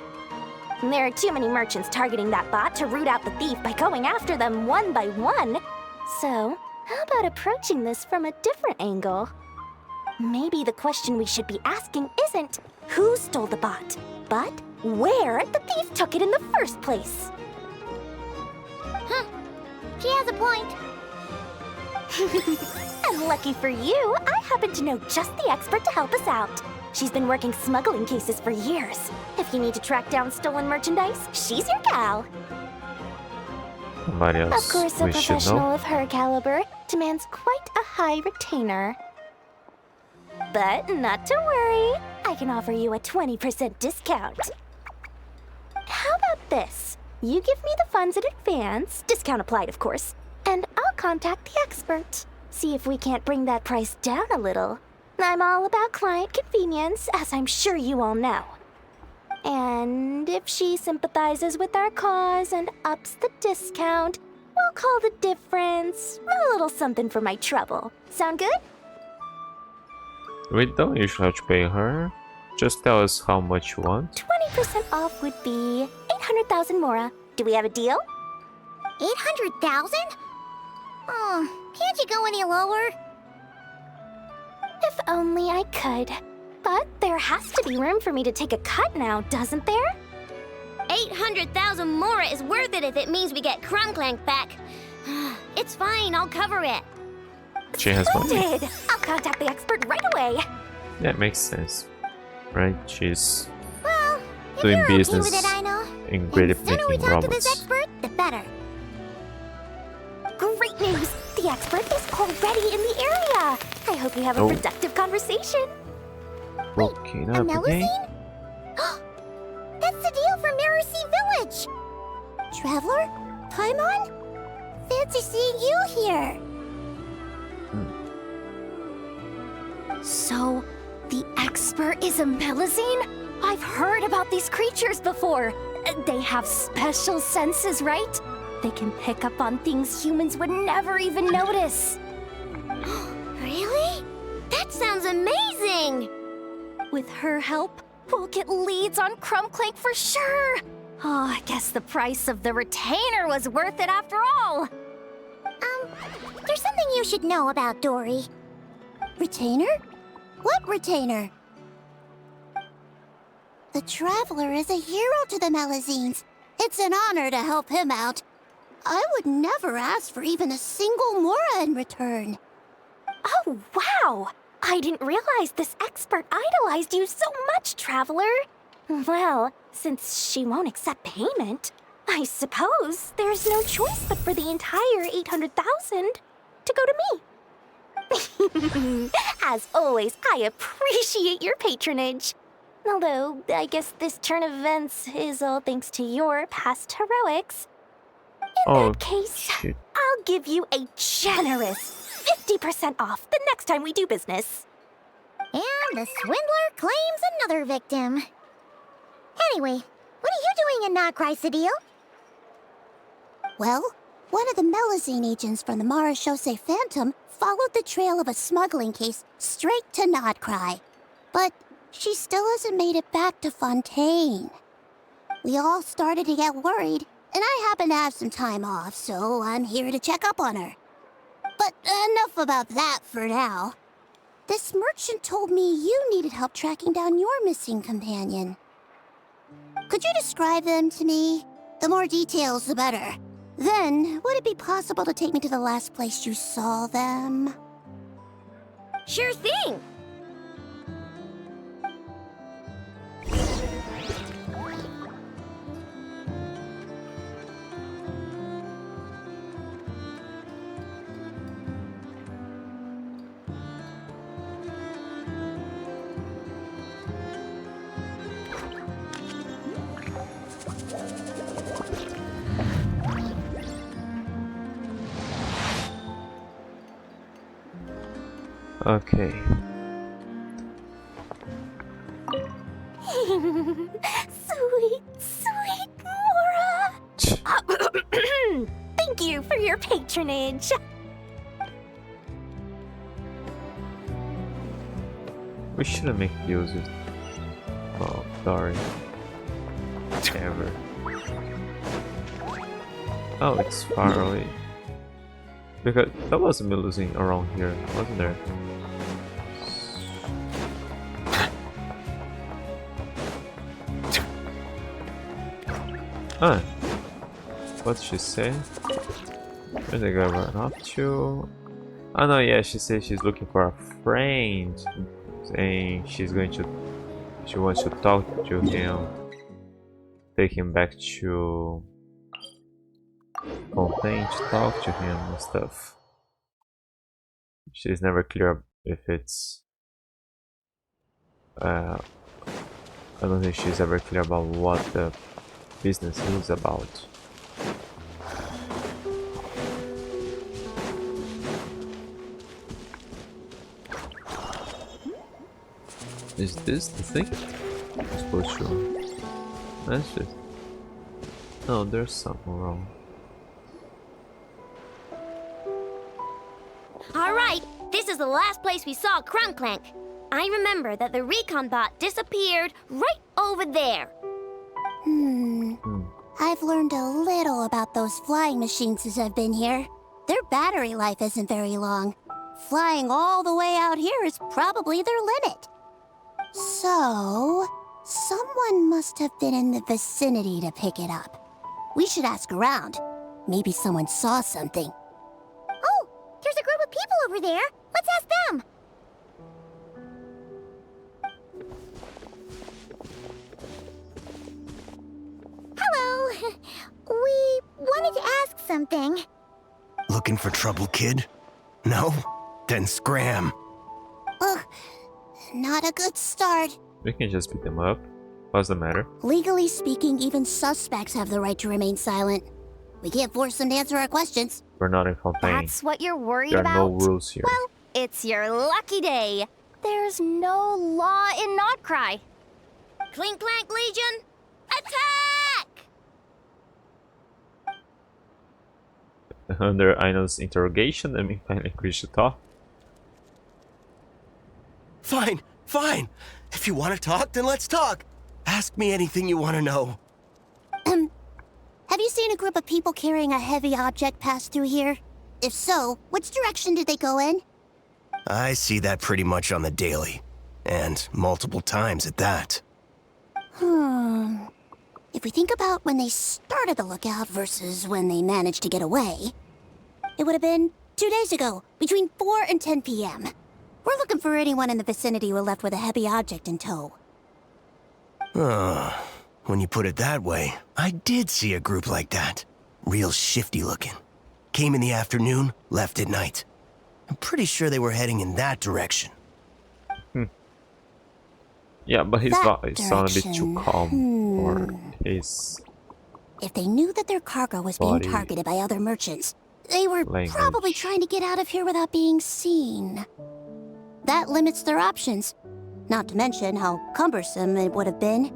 There are too many merchants targeting that bot to root out the thief by going after them one by one. So, how about approaching this from a different angle? Maybe the question we should be asking isn't who stole the bot, but where the thief took it in the first place. Huh. She has a point. And lucky for you, I happen to know just the expert to help us out. She's been working smuggling cases for years. If you need to track down stolen merchandise, she's your gal. Somebody else Of course, a we should professional know. of her caliber demands quite a high retainer. But not to worry, I can offer you a 20% discount. How about this? You give me the funds in advance, discount applied of course, and I'll contact the expert. See if we can't bring that price down a little. I'm all about client convenience, as I'm sure you all know. And if she sympathizes with our cause and ups the discount, we'll call the difference a little something for my trouble. Sound good? We don't usually have to pay her. Just tell us how much you want. 20% off would be 800,000 mora. Do we have a deal? 800,000? Oh, can't you go any lower? If only I could. But there has to be room for me to take a cut now, doesn't there? 800,000 mora is worth it if it means we get Krum-Clank back. It's fine, I'll cover it. She has money. Splendid! I'll contact the expert right away. That makes sense. Right? She's Well, if doing you're okay business with it, I know. in Great The sooner we making talk to this robots. expert, the better. Great news! The expert is already in the area. I hope you have a Oh. productive conversation. Okay, A now okay. Melusine? That's the deal from Mirror Sea Village! Traveler? Paimon? Fancy seeing you here! So, the expert is a Melusine? I've heard about these creatures before. They have special senses, right? They can pick up on things humans would never even notice. Really? That sounds amazing! With her help, we'll get leads on Krum-Clank for sure. Oh, I guess the price of the retainer was worth it after all. There's something you should know about Dory. Retainer? What retainer? The Traveler is a hero to the Melusines. It's an honor to help him out. I would never ask for even a single mora in return. Oh, wow! I didn't realize this expert idolized you so much, Traveler. Well, since she won't accept payment, I suppose there's no choice but for the entire 800,000 to go to me. As always, I appreciate your patronage. Although, I guess this turn of events is all thanks to your past heroics. In that case, shoot. I'll give you a generous 50% off the next time we do business. And the swindler claims another victim. Anyway, what are you doing in nod-krai, Sadil? Well, one of the Melusine agents from the Marechaussee Phantom followed the trail of a smuggling case straight to nod-krai. But she still hasn't made it back to Fontaine. We all started to get worried, and I happen to have some time off, so I'm here to check up on her. But enough about that for now. This merchant told me you needed help tracking down your missing companion. Could you describe them to me? The more details, the better. Then, would it be possible to take me to the last place you saw them? Sure thing! Okay. Sweet, sweet Mora. Thank you for your patronage. We shouldn't make deals with Dari. Ever. Oh, it's far away. Because that wasn't me losing around here, wasn't there? Huh. What did she say? Where's the guy run off to? Oh no, yeah, she says she's looking for a friend. Saying she wants to talk to him. Take him back to Fontaine to talk to him and stuff. She's never clear if it's I don't think she's ever clear about what the business is about. Is this the thing? I'm supposed to. That's just. No, there's something wrong. Alright, this is the last place we saw Krum-Clank. I remember that the recon bot disappeared right over there. I've learned a little about those flying machines since I've been here. Their battery life isn't very long. Flying all the way out here is probably their limit. So, someone must have been in the vicinity to pick it up. We should ask around. Maybe someone saw something. Oh, there's a group of people over there. Let's ask them. Hello. We wanted to ask something. Looking for trouble, kid? No? Then scram. Ugh, not a good start. We can just beat them up. What's the matter? Legally speaking, even suspects have the right to remain silent. We can't force them to answer our questions. We're not in Fontaine. That's what you're worried There are about? no rules here. Well, it's your lucky day. There's no law in nod-krai. Clink Clank Legion, attack! Under Aino's interrogation, I mean, finally we should talk. Fine, fine. If you want to talk, then let's talk. Ask me anything you want to know. Have you seen a group of people carrying a heavy object pass through here? If so, which direction did they go in? I see that pretty much on the daily. And multiple times at that. If we think about when they started the lookout versus when they managed to get away, it would have been 2 days ago, between 4 and 10 p.m. We're looking for anyone in the vicinity who left with a heavy object in tow. When you put it that way, I did see a group like that. Real shifty looking. Came in the afternoon, left at night. I'm pretty sure they were heading in that direction. Yeah, but his That voice sounded a bit too calm for his If they knew that their cargo was being body targeted by other merchants, they were language. probably trying to get out of here without being seen. That limits their options. Not to mention how cumbersome it would have been.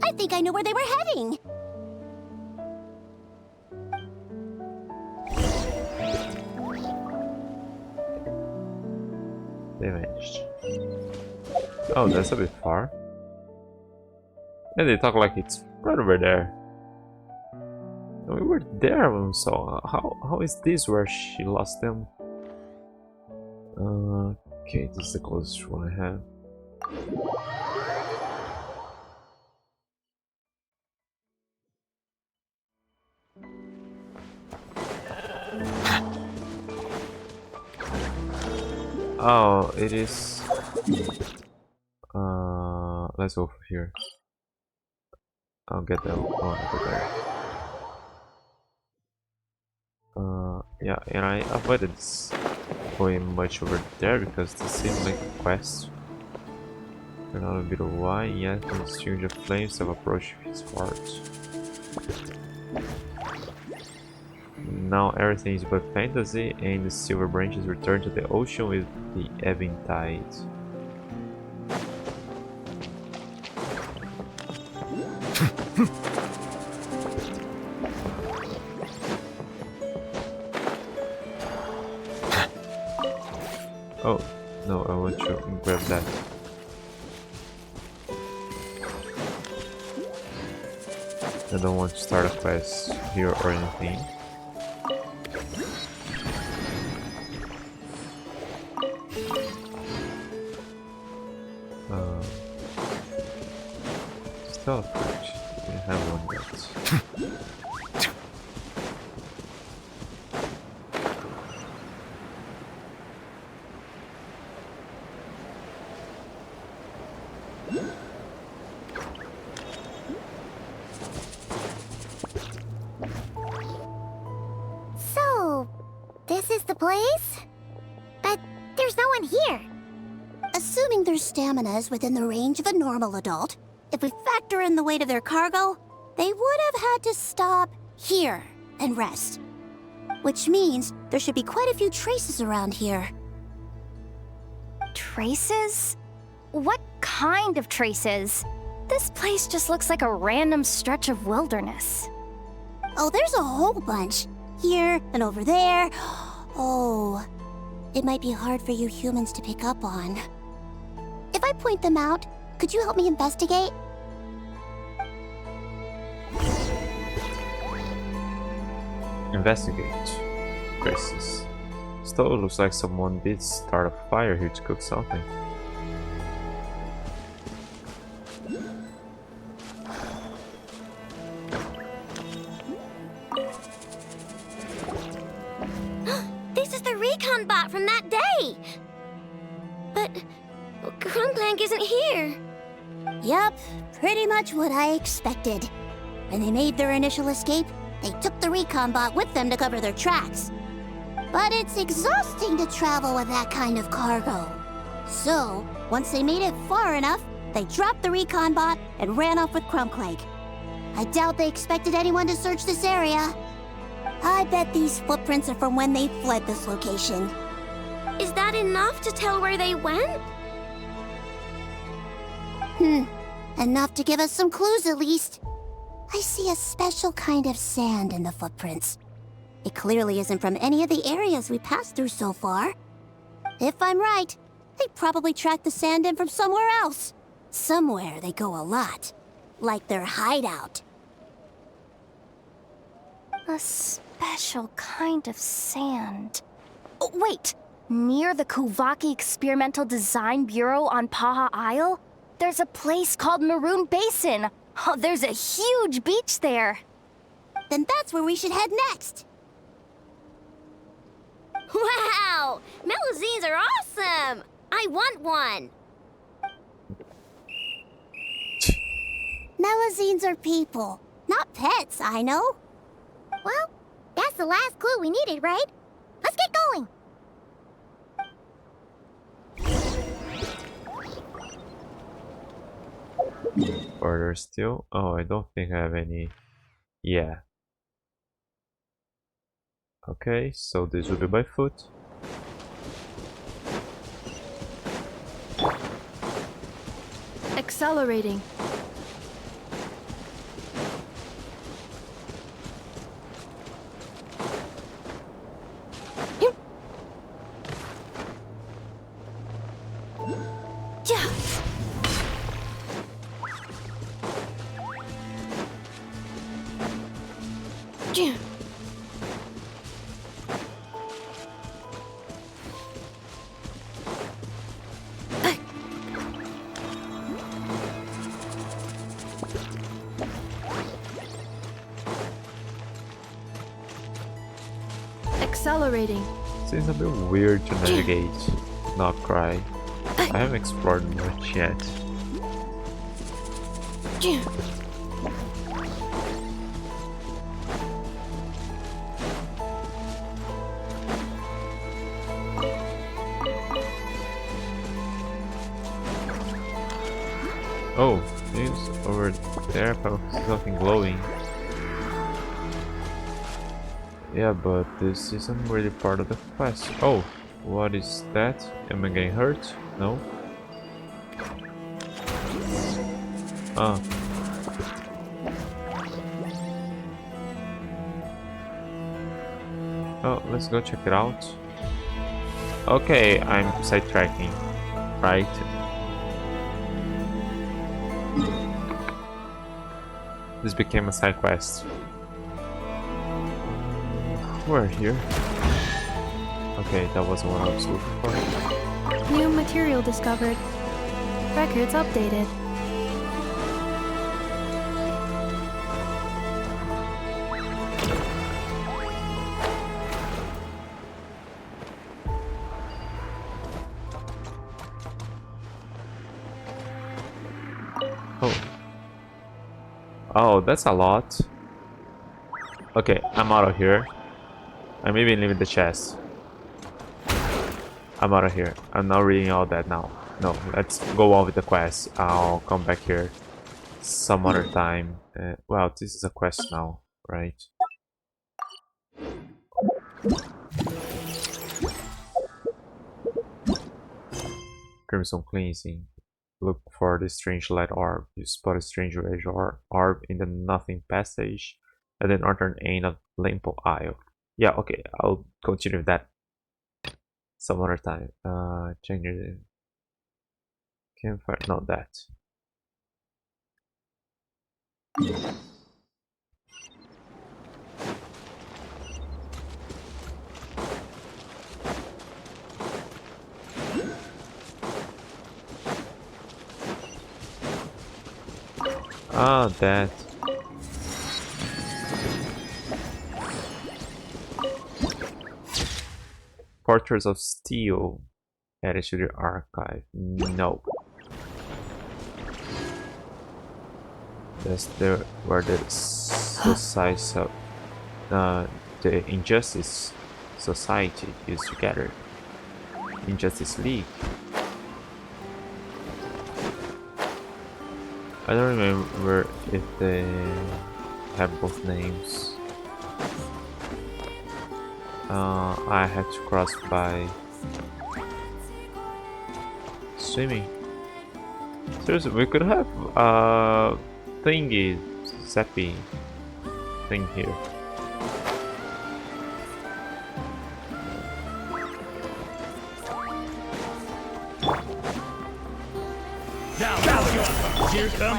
I think I know where they were heading. They vanished. Oh, that's a bit far. Yeah, they talk like it's right over there. We were there when we saw. How is this where she lost them? Okay, this is the closest one I have. Oh, it is. Let's go for here. I'll get that one over there. Yeah, and I avoided going much over there because this seems like a quest. Turn on a bit of wine, yet the string of flames have approached his heart. Now everything is but fantasy, and the silver branches return to the ocean with the ebbing tide. I don't want to start a quest here or anything. Still a fruit. We have one yet. So, this is the place? But there's no one here. Assuming their stamina is within the range of a normal adult, if we factor in the weight of their cargo, they would have had to stop here and rest. Which means there should be quite a few traces around here. Traces? What kind of traces? This place just looks like a random stretch of wilderness. Oh, there's a whole bunch. Here and over there. Oh, it might be hard for you humans to pick up on. If I point them out, could you help me investigate? Investigate. Traces. Still looks like someone did start a fire here to cook something. This is the recon bot from that day! But Krum-Clank isn't here. Yup, pretty much what I expected. When they made their initial escape, they took the recon bot with them to cover their tracks. But it's exhausting to travel with that kind of cargo. So, once they made it far enough, they dropped the recon bot and ran off with Krum-Clank. I doubt they expected anyone to search this area. I bet these footprints are from when they fled this location. Is that enough to tell where they went? Enough to give us some clues at least. I see a special kind of sand in the footprints. It clearly isn't from any of the areas we passed through so far. If I'm right, they probably tracked the sand in from somewhere else. Somewhere they go a lot. Like their hideout. A special kind of sand. Oh, wait! Near the Kuvaki Experimental Design Bureau on Paha Isle, there's a place called Maroon Basin. Oh, there's a huge beach there. Then that's where we should head next. Wow! Melusines are awesome! I want one! Melusines are people, not pets, I know. Well, that's the last clue we needed, right? Let's get going! Further still? Oh, I don't think I have any. Yeah. Okay, so this will be by foot. Accelerating. Accelerating. Seems a bit weird to navigate nod-krai. I haven't explored much yet. Oh, there's over there something glowing. Yeah, but this isn't really part of the quest. Oh, what is that? Am I getting hurt? No? Ah. Oh, let's go check it out. Okay, I'm sidetracking. Right. This became a side quest. We're here. Okay, that wasn't what I was looking for. New material discovered. Records updated. Oh, that's a lot. Okay, I'm out of here. I'm even leaving the chest. I'm out of here. I'm not reading all that now. No, let's go on with the quest. I'll come back here some other time. Well, this is a quest now, right? Crimson cleansing. Look for the strange light orb. You spot a strange red orb in the nothing passage at the northern end of Limpo Isle. Yeah, okay, I'll continue with that some other time. Change the campfire, not that. Ah, that. Portraits of Steel added to the archive. No. That's where the society of the Injustice Society is together. Injustice League. I don't remember if they have both names. I had to cross by swimming. Seriously, we could have thingy, zappy thing here.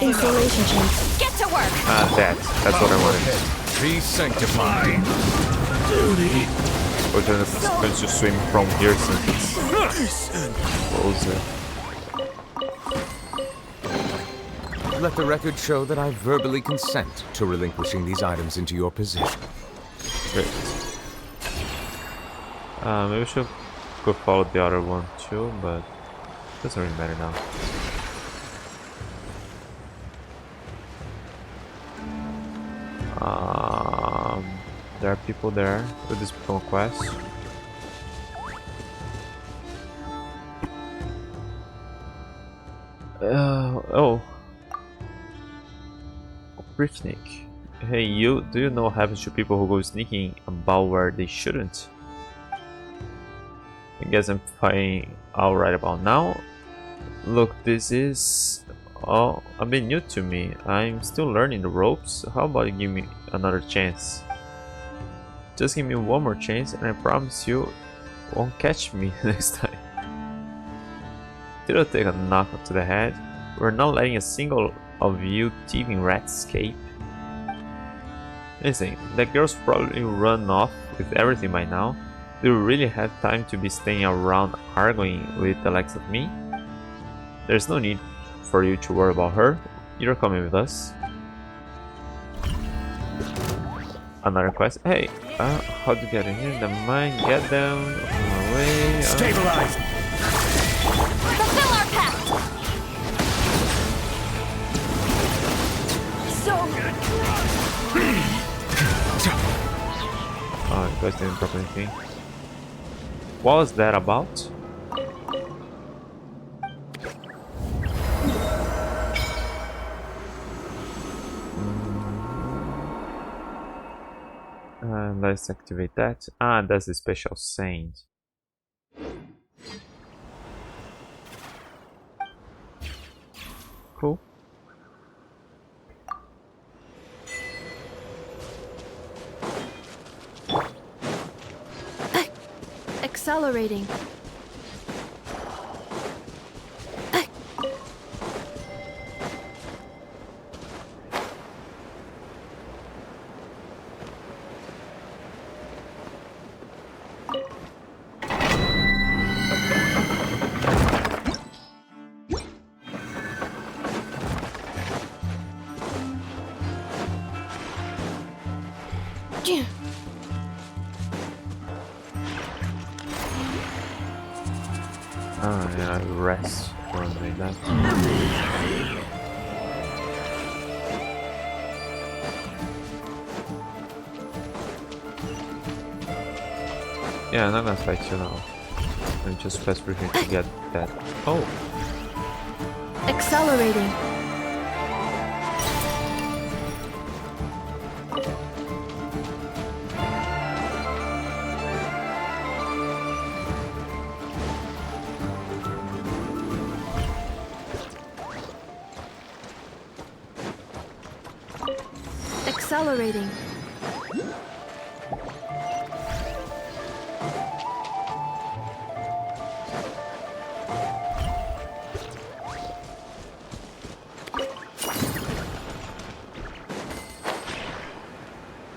Installation chain. Get to work! That's what I wanted. Be sanctified. Duty. We're going to swim from here since it's closer. Let the record show that I verbally consent to relinquishing these items into your possession. Great. Maybe we should go follow the other one too, but it doesn't really matter now. There are people there with this quest. Oh. Briefnik. Hey you, do you know what happens to people who go sneaking about where they shouldn't? I guess I'm fine alright about now. Look, this is all a bit new to me. I'm still learning the ropes. How about you give me another chance? Just give me one more chance and I promise you won't catch me next time. Did I take a knock to the head? We're not letting a single of you thieving rats escape. Listen, that girl's probably run off with everything by now. Do you really have time to be staying around arguing with the likes of me? There's no need for you to worry about her. You're coming with us. Another quest. Hey, how to get in here? Never mind. Get down. On my way. Stabilize. Fulfill our pact. So. Oh, you guys didn't drop anything. What was that about? Let's activate that. Ah, that's the special saint. Cool. Accelerating. Oh yeah, rest for a minute. Yeah, I'm not gonna fight you now. I'm just fast for him to get that. Oh! Accelerating. Accelerating.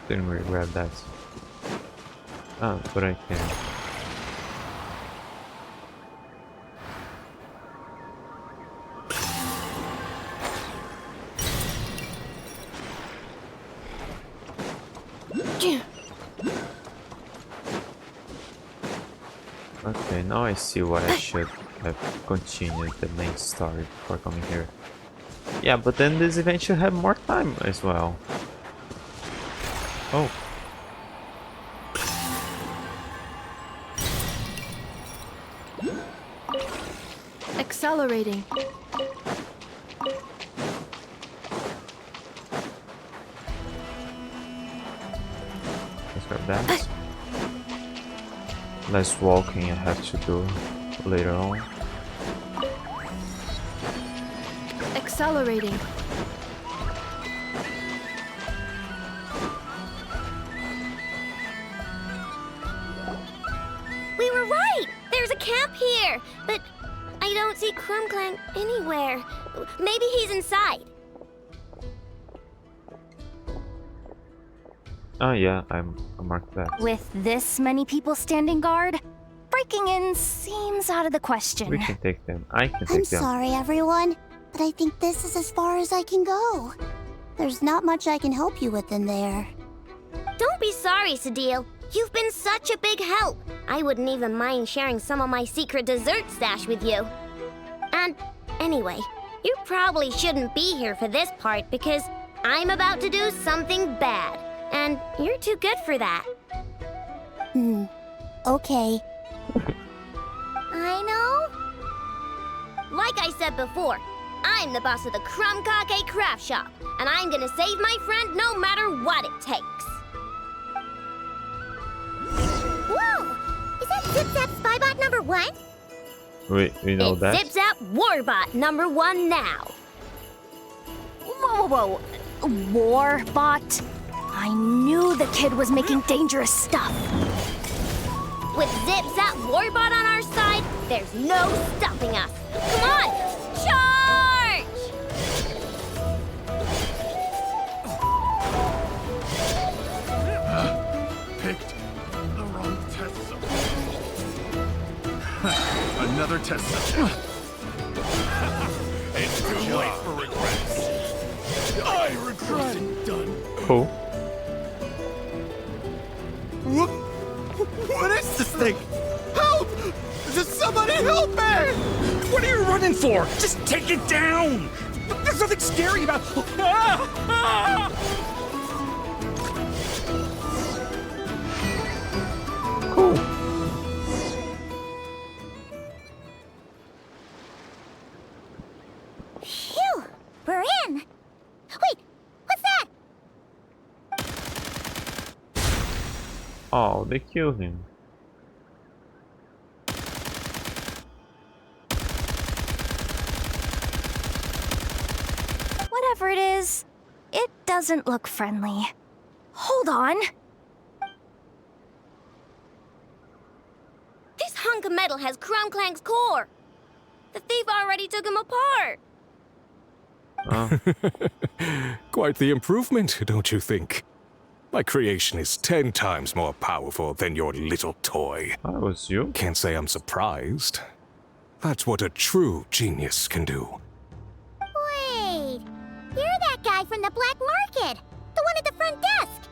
Didn't really grab that. Oh, but I can. Okay, now I see why I should have continued the main story before coming here. Yeah, but then this event should have more time as well. Oh. Accelerating. Let's grab that. Less walking I have to do later on. Accelerating. We were right! There's a camp here! But I don't see Krum-Clank anywhere. Maybe he's inside. Oh yeah, I marked that. With this many people standing guard, breaking in seems out of the question. We can take them. I can I'm take them. sorry, everyone, but I think this is as far as I can go. There's not much I can help you with in there. Don't be sorry, Sadil. You've been such a big help. I wouldn't even mind sharing some of my secret dessert stash with you. And anyway, you probably shouldn't be here for this part because I'm about to do something bad. And you're too good for that. Okay. I know. Like I said before, I'm the boss of the Krum-Clank craft shop, and I'm gonna save my friend no matter what it takes. Whoa! Is that Zip-Zap Spybot number 1? We know it's that. Zip-Zap Warbot number 1 now. Whoa. Warbot? I knew the kid was making dangerous stuff. With Zip-Zap Warbot on our side, there's no stopping us. Come on! Charge! Picked the wrong test subject. Another test subject. It's too late for regrets. I regret it done. Cool. What is this thing? Help! Does somebody help me? What are you running for? Just take it down! There's nothing scary about... Cool. Phew! We're in! Wait! What's that? Oh, they killed him. Whatever it is, it doesn't look friendly. Hold on. This hunk of metal has Krum-Clank's core. The thief already took him apart. Quite the improvement, don't you think? My creation is 10 times more powerful than your little toy. That was you? Can't say I'm surprised. That's what a true genius can do. Wait! You're that guy from the black market! The one at the front desk!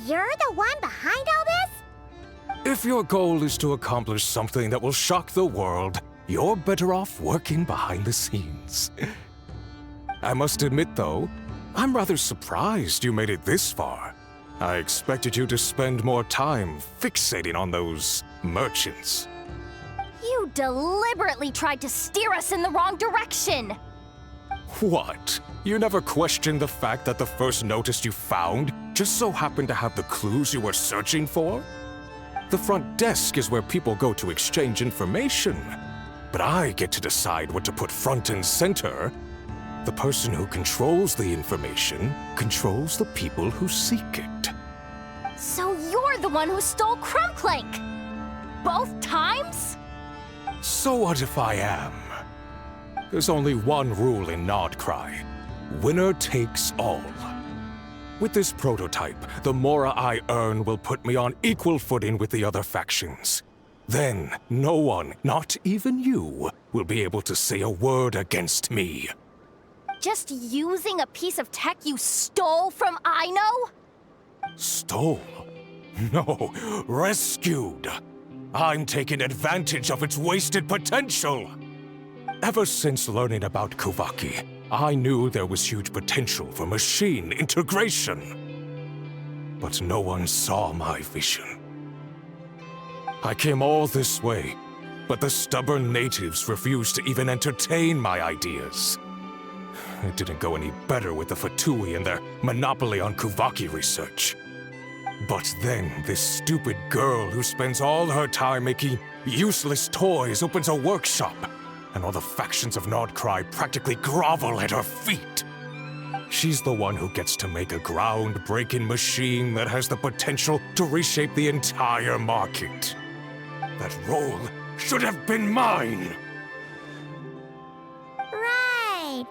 you're the one behind all this? If your goal is to accomplish something that will shock the world, you're better off working behind the scenes. I must admit, though, I'm rather surprised you made it this far. I expected you to spend more time fixating on those merchants. You deliberately tried to steer us in the wrong direction! What? You never questioned the fact that the first notice you found just so happened to have the clues you were searching for? The front desk is where people go to exchange information. But I get to decide what to put front and center. The person who controls the information controls the people who seek it. So you're the one who stole Krum-Clank! Both times? So what if I am? There's only one rule in nod-krai. Winner takes all. With this prototype, the mora I earn will put me on equal footing with the other factions. Then, no one, not even you, will be able to say a word against me. Just using a piece of tech you stole from Aino? Stole? No, rescued. I'm taking advantage of its wasted potential. Ever since learning about Kuvaki, I knew there was huge potential for machine integration. But no one saw my vision. I came all this way, but the stubborn natives refused to even entertain my ideas. It didn't go any better with the Fatui and their monopoly on Kuvaki research. But then, this stupid girl who spends all her time making useless toys opens a workshop, and all the factions of nod-krai practically grovel at her feet. She's the one who gets to make a ground-breaking machine that has the potential to reshape the entire market. That role should have been mine! Right.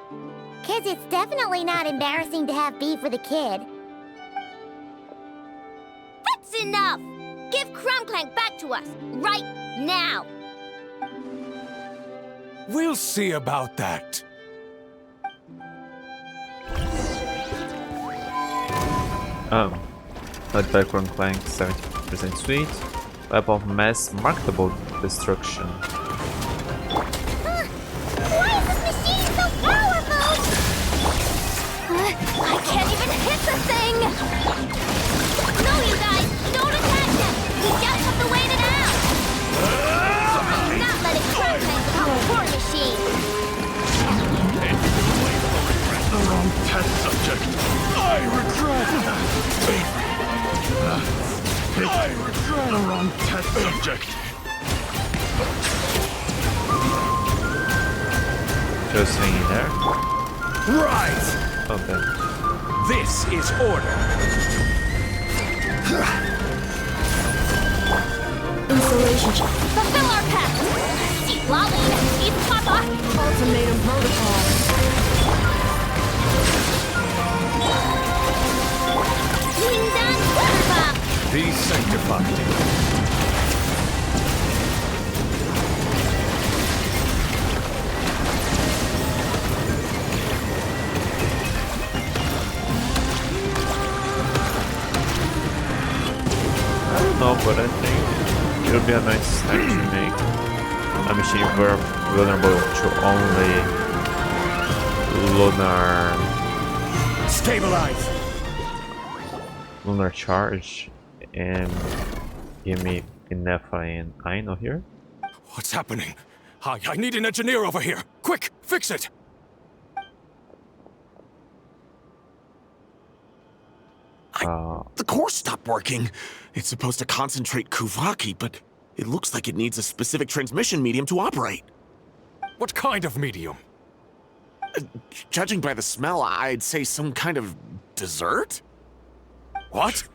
'Cause it's definitely not embarrassing to have beef with a kid. That's enough! Give Krum-Clank back to us, right now! We'll see about that. Led by Krum-Clank, 70% sweet. Weapon of mass marketable destruction. Why is this machine so powerful? I can't even hit the thing! No, you guys! Don't attack them! We just have to wait it out! I'm not letting Krum-Clank become a war machine! The wrong test subject. I regret. I regret the wrong test subject. Just hanging there. Right. Okay. This is order. Installation. Fulfill our pact! Eat Lolly, eat Papa! Ultimatum protocol. Be sanctified. I don't know, but I think it'll be a nice tech to make. A machine vulnerable to only lunar charge, and give me Inefa and Aino here. What's happening? I need an engineer over here. Quick, fix it! The core stopped working. It's supposed to concentrate Kuvaki, but it looks like it needs a specific transmission medium to operate. What kind of medium? Judging by the smell, I'd say some kind of dessert? What?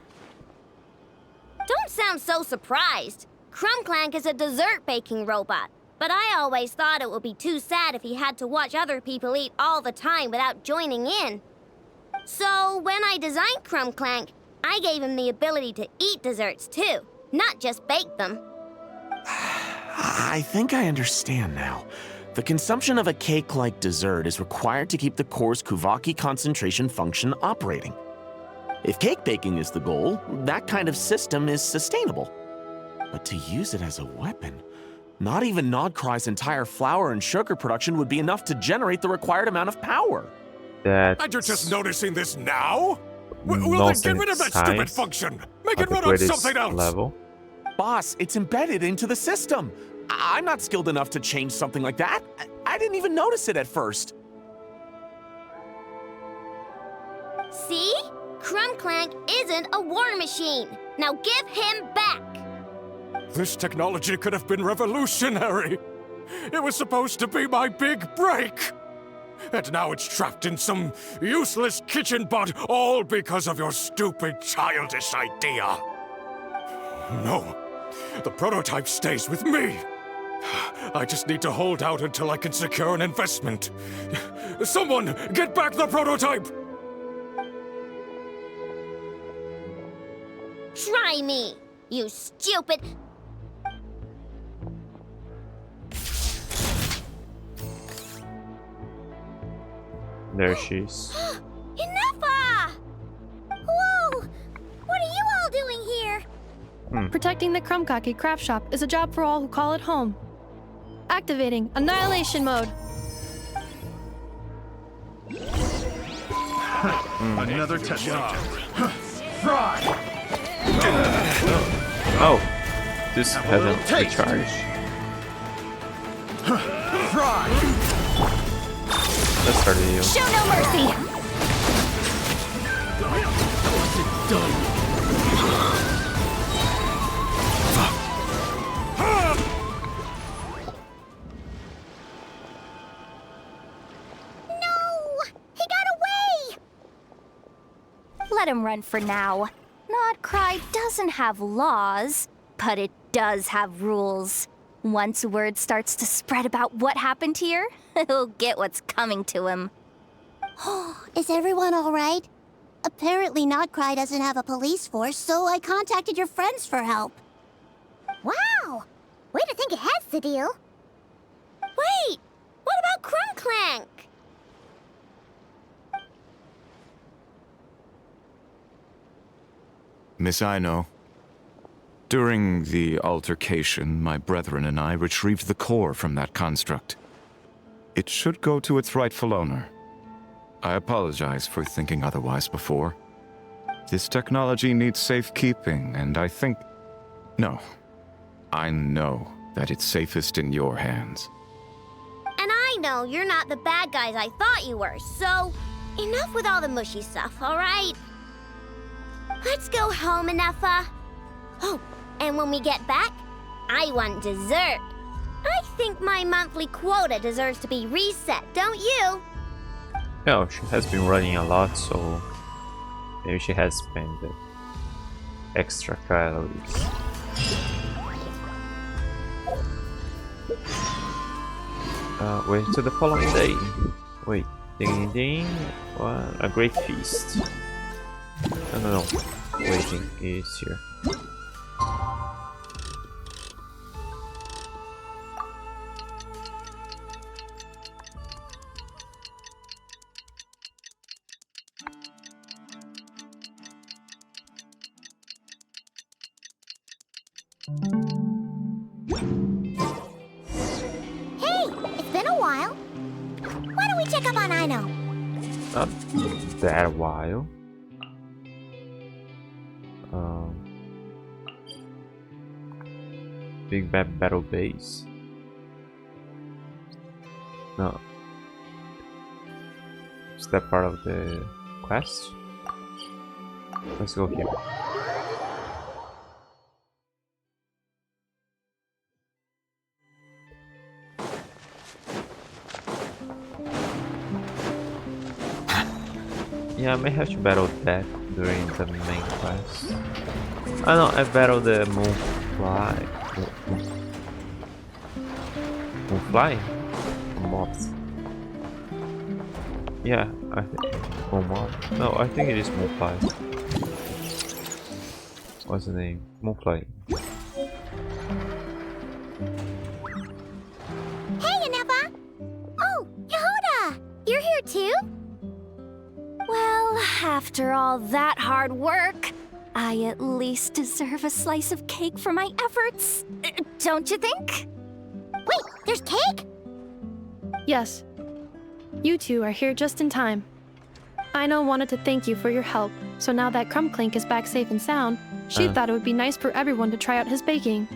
Don't sound so surprised. Krum-Clank is a dessert baking robot, but I always thought it would be too sad if he had to watch other people eat all the time without joining in. So when I designed Krum-Clank, I gave him the ability to eat desserts too, not just bake them. I think I understand now. The consumption of a cake-like dessert is required to keep the core's Kuvaki concentration function operating. If cake baking is the goal, that kind of system is sustainable. But to use it as a weapon, not even nod-krai's entire flour and sugar production would be enough to generate the required amount of power. And you're just noticing this now? Well, then get rid of that stupid function! Make it run on something else! Level. Boss, it's embedded into the system. I'm not skilled enough to change something like that. I didn't even notice it at first. See? Krum-Clank isn't a war machine. Now give him back. This technology could have been revolutionary. It was supposed to be my big break. And now it's trapped in some useless kitchen bot, all because of your stupid, childish idea. No, the prototype stays with me. I just need to hold out until I can secure an investment. Someone, get back the prototype! Try me, you stupid... There she is. Enough! Whoa! What are you all doing here? Protecting the Krum-Clank craft shop is a job for all who call it home. Activating Annihilation Mode. Another test job. Oh, this hasn't recharged. Let's start the video. Show no mercy! Let him run for now. Nod-krai doesn't have laws, but it does have rules. Once word starts to spread about what happened here, he'll get what's coming to him. Is everyone all right? Apparently nod-krai doesn't have a police force, so I contacted your friends for help. Wow! Way to think ahead's the deal. Wait! What about Krum-Clank? Miss Aino, during the altercation, my brethren and I retrieved the core from that construct. It should go to its rightful owner. I apologize for thinking otherwise before. This technology needs safekeeping, and I think... No. I know that it's safest in your hands. And I know you're not the bad guys I thought you were, so... Enough with all the mushy stuff, alright? Let's go home, Enougha. Oh, and when we get back, I want dessert. I think my monthly quota deserves to be reset, don't you? Yeah, she has been running a lot, so maybe she has spent the extra calories. Wait till the following day. Wait, ding ding, what? A great feast. No. Waiting is here. Hey, it's been a while. Why don't we check up on Aino? Not that while. Big Bad Battle Base. No. Is that part of the quest? Let's go here. Yeah, I may have to battle that during the main quest. Oh no, I battled the Moonfly. Moonfly? Moth. Yeah, I think. Oh, Moth. No, I think it is Moonfly. What's the name? Moonfly. Hey, Enougha! Oh, Yehuda! You're here too? Well, after all that hard work, I at least deserve a slice of cake for my efforts. Don't you think? Wait, there's cake? Yes. You two are here just in time. Aino wanted to thank you for your help, so now that Krum-Clank is back safe and sound, she thought it would be nice for everyone to try out his baking.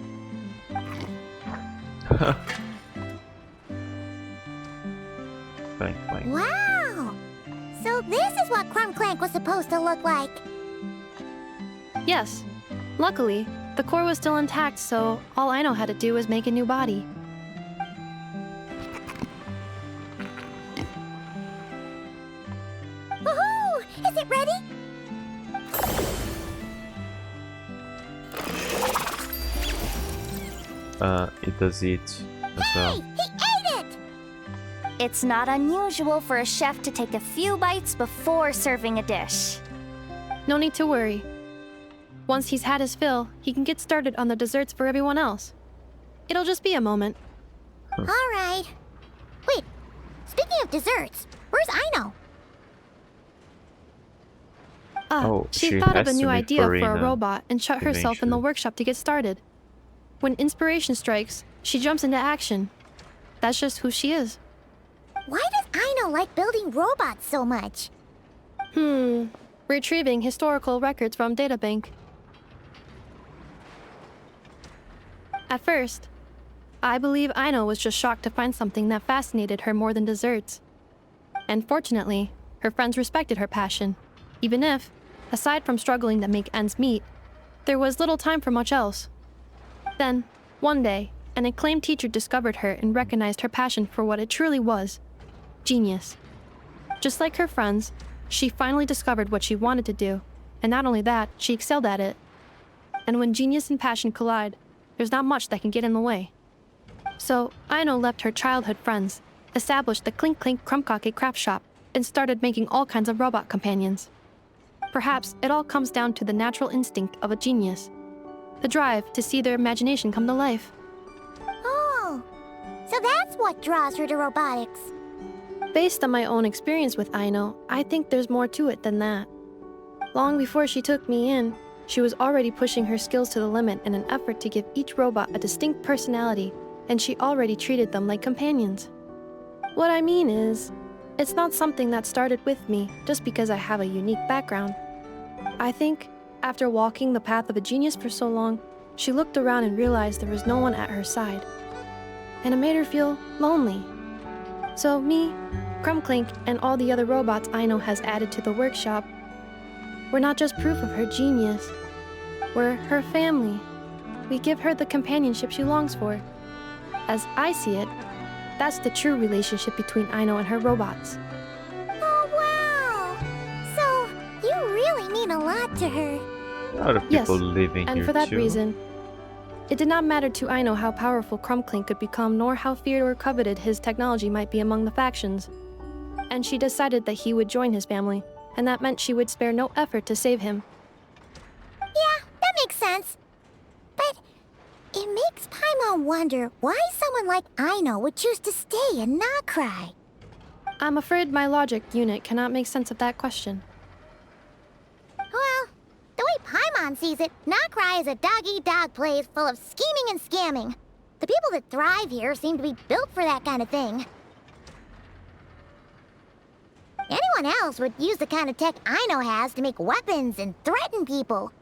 Clank, clank. Wow! So this is what Krum-Clank was supposed to look like. Yes. Luckily, the core was still intact, so all Aino had to do was make a new body. Woohoo! Is it ready? It does eat as well. He ate it! It's not unusual for a chef to take a few bites before serving a dish. No need to worry. Once he's had his fill, he can get started on the desserts for everyone else. It'll just be a moment. All right. Wait, speaking of desserts, where's Aino? She thought of a new idea for a robot and shut herself in the workshop to get started. When inspiration strikes, she jumps into action. That's just who she is. Why does Aino like building robots so much? Retrieving historical records from databank. At first, I believe Aino was just shocked to find something that fascinated her more than desserts. And fortunately, her friends respected her passion, even if, aside from struggling to make ends meet, there was little time for much else. Then, one day, an acclaimed teacher discovered her and recognized her passion for what it truly was: genius. Just like her friends, she finally discovered what she wanted to do, and not only that, she excelled at it. And when genius and passion collide, there's not much that can get in the way. So, Aino left her childhood friends, established the Clink Clank Krum-Clank craft shop, and started making all kinds of robot companions. Perhaps it all comes down to the natural instinct of a genius. The drive to see their imagination come to life. Oh, so that's what draws her to robotics. Based on my own experience with Aino, I think there's more to it than that. Long before she took me in, she was already pushing her skills to the limit in an effort to give each robot a distinct personality, and she already treated them like companions. What I mean is, it's not something that started with me just because I have a unique background. I think, after walking the path of a genius for so long, she looked around and realized there was no one at her side. And it made her feel lonely. So me, Krum-Clank, and all the other robots Aino has added to the workshop, we're not just proof of her genius. We're her family. We give her the companionship she longs for. As I see it, that's the true relationship between Aino and her robots. Oh, wow! So, you really mean a lot to her. A lot of people living and here for that too. reason, it did not matter to Aino how powerful Krum-Clank could become, nor how feared or coveted his technology might be among the factions. And she decided that he would join his family, and that meant she would spare no effort to save him. Yeah, that makes sense. But it makes Paimon wonder why someone like Aino would choose to stay in nod-krai. I'm afraid my logic unit cannot make sense of that question. Well, the way Paimon sees it, nod-krai is a dog-eat-dog place full of scheming and scamming. The people that thrive here seem to be built for that kind of thing. Anyone else would use the kind of tech Aino has to make weapons and threaten people.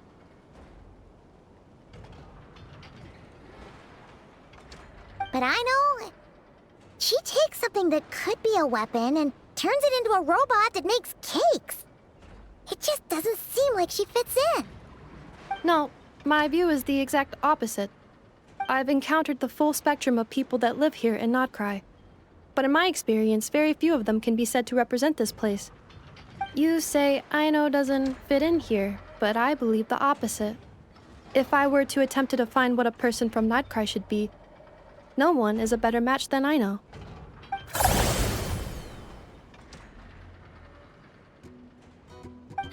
But Aino, she takes something that could be a weapon and turns it into a robot that makes cakes. It just doesn't seem like she fits in. No, my view is the exact opposite. I've encountered the full spectrum of people that live here in nod-krai. But in my experience, very few of them can be said to represent this place. You say Aino doesn't fit in here, but I believe the opposite. If I were to attempt to define what a person from nod-krai should be, no one is a better match than Aino.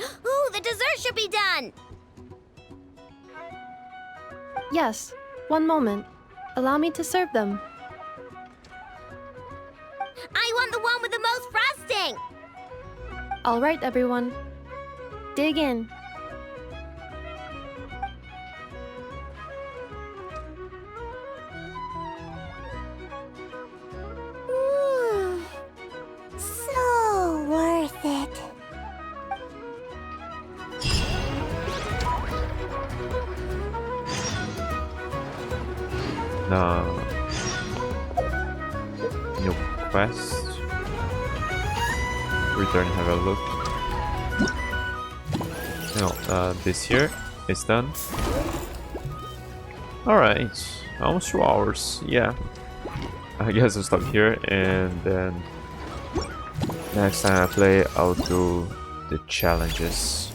Ooh, the dessert should be done! Yes, one moment. Allow me to serve them. I want the one with the most frosting! All right, everyone. Dig in. So worth it. New quest. Return, have a look. No, this here is done. Alright, almost 2 hours. Yeah, I guess I'll stop here, and then next time I play, I'll do the challenges.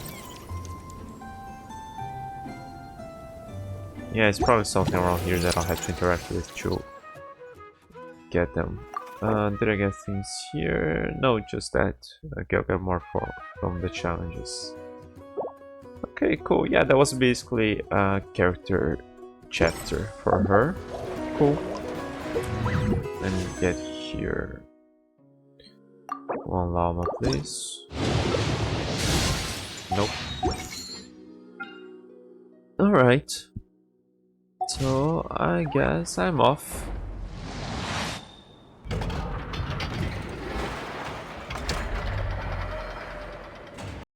Yeah, it's probably something around here that I'll have to interact with to get them. Did I get things here? No, just that. I'll get more from the challenges. Okay, cool. Yeah, that was basically a character chapter for her. Cool. Let me get here. One llama, please. Nope. Alright. So, I guess I'm off.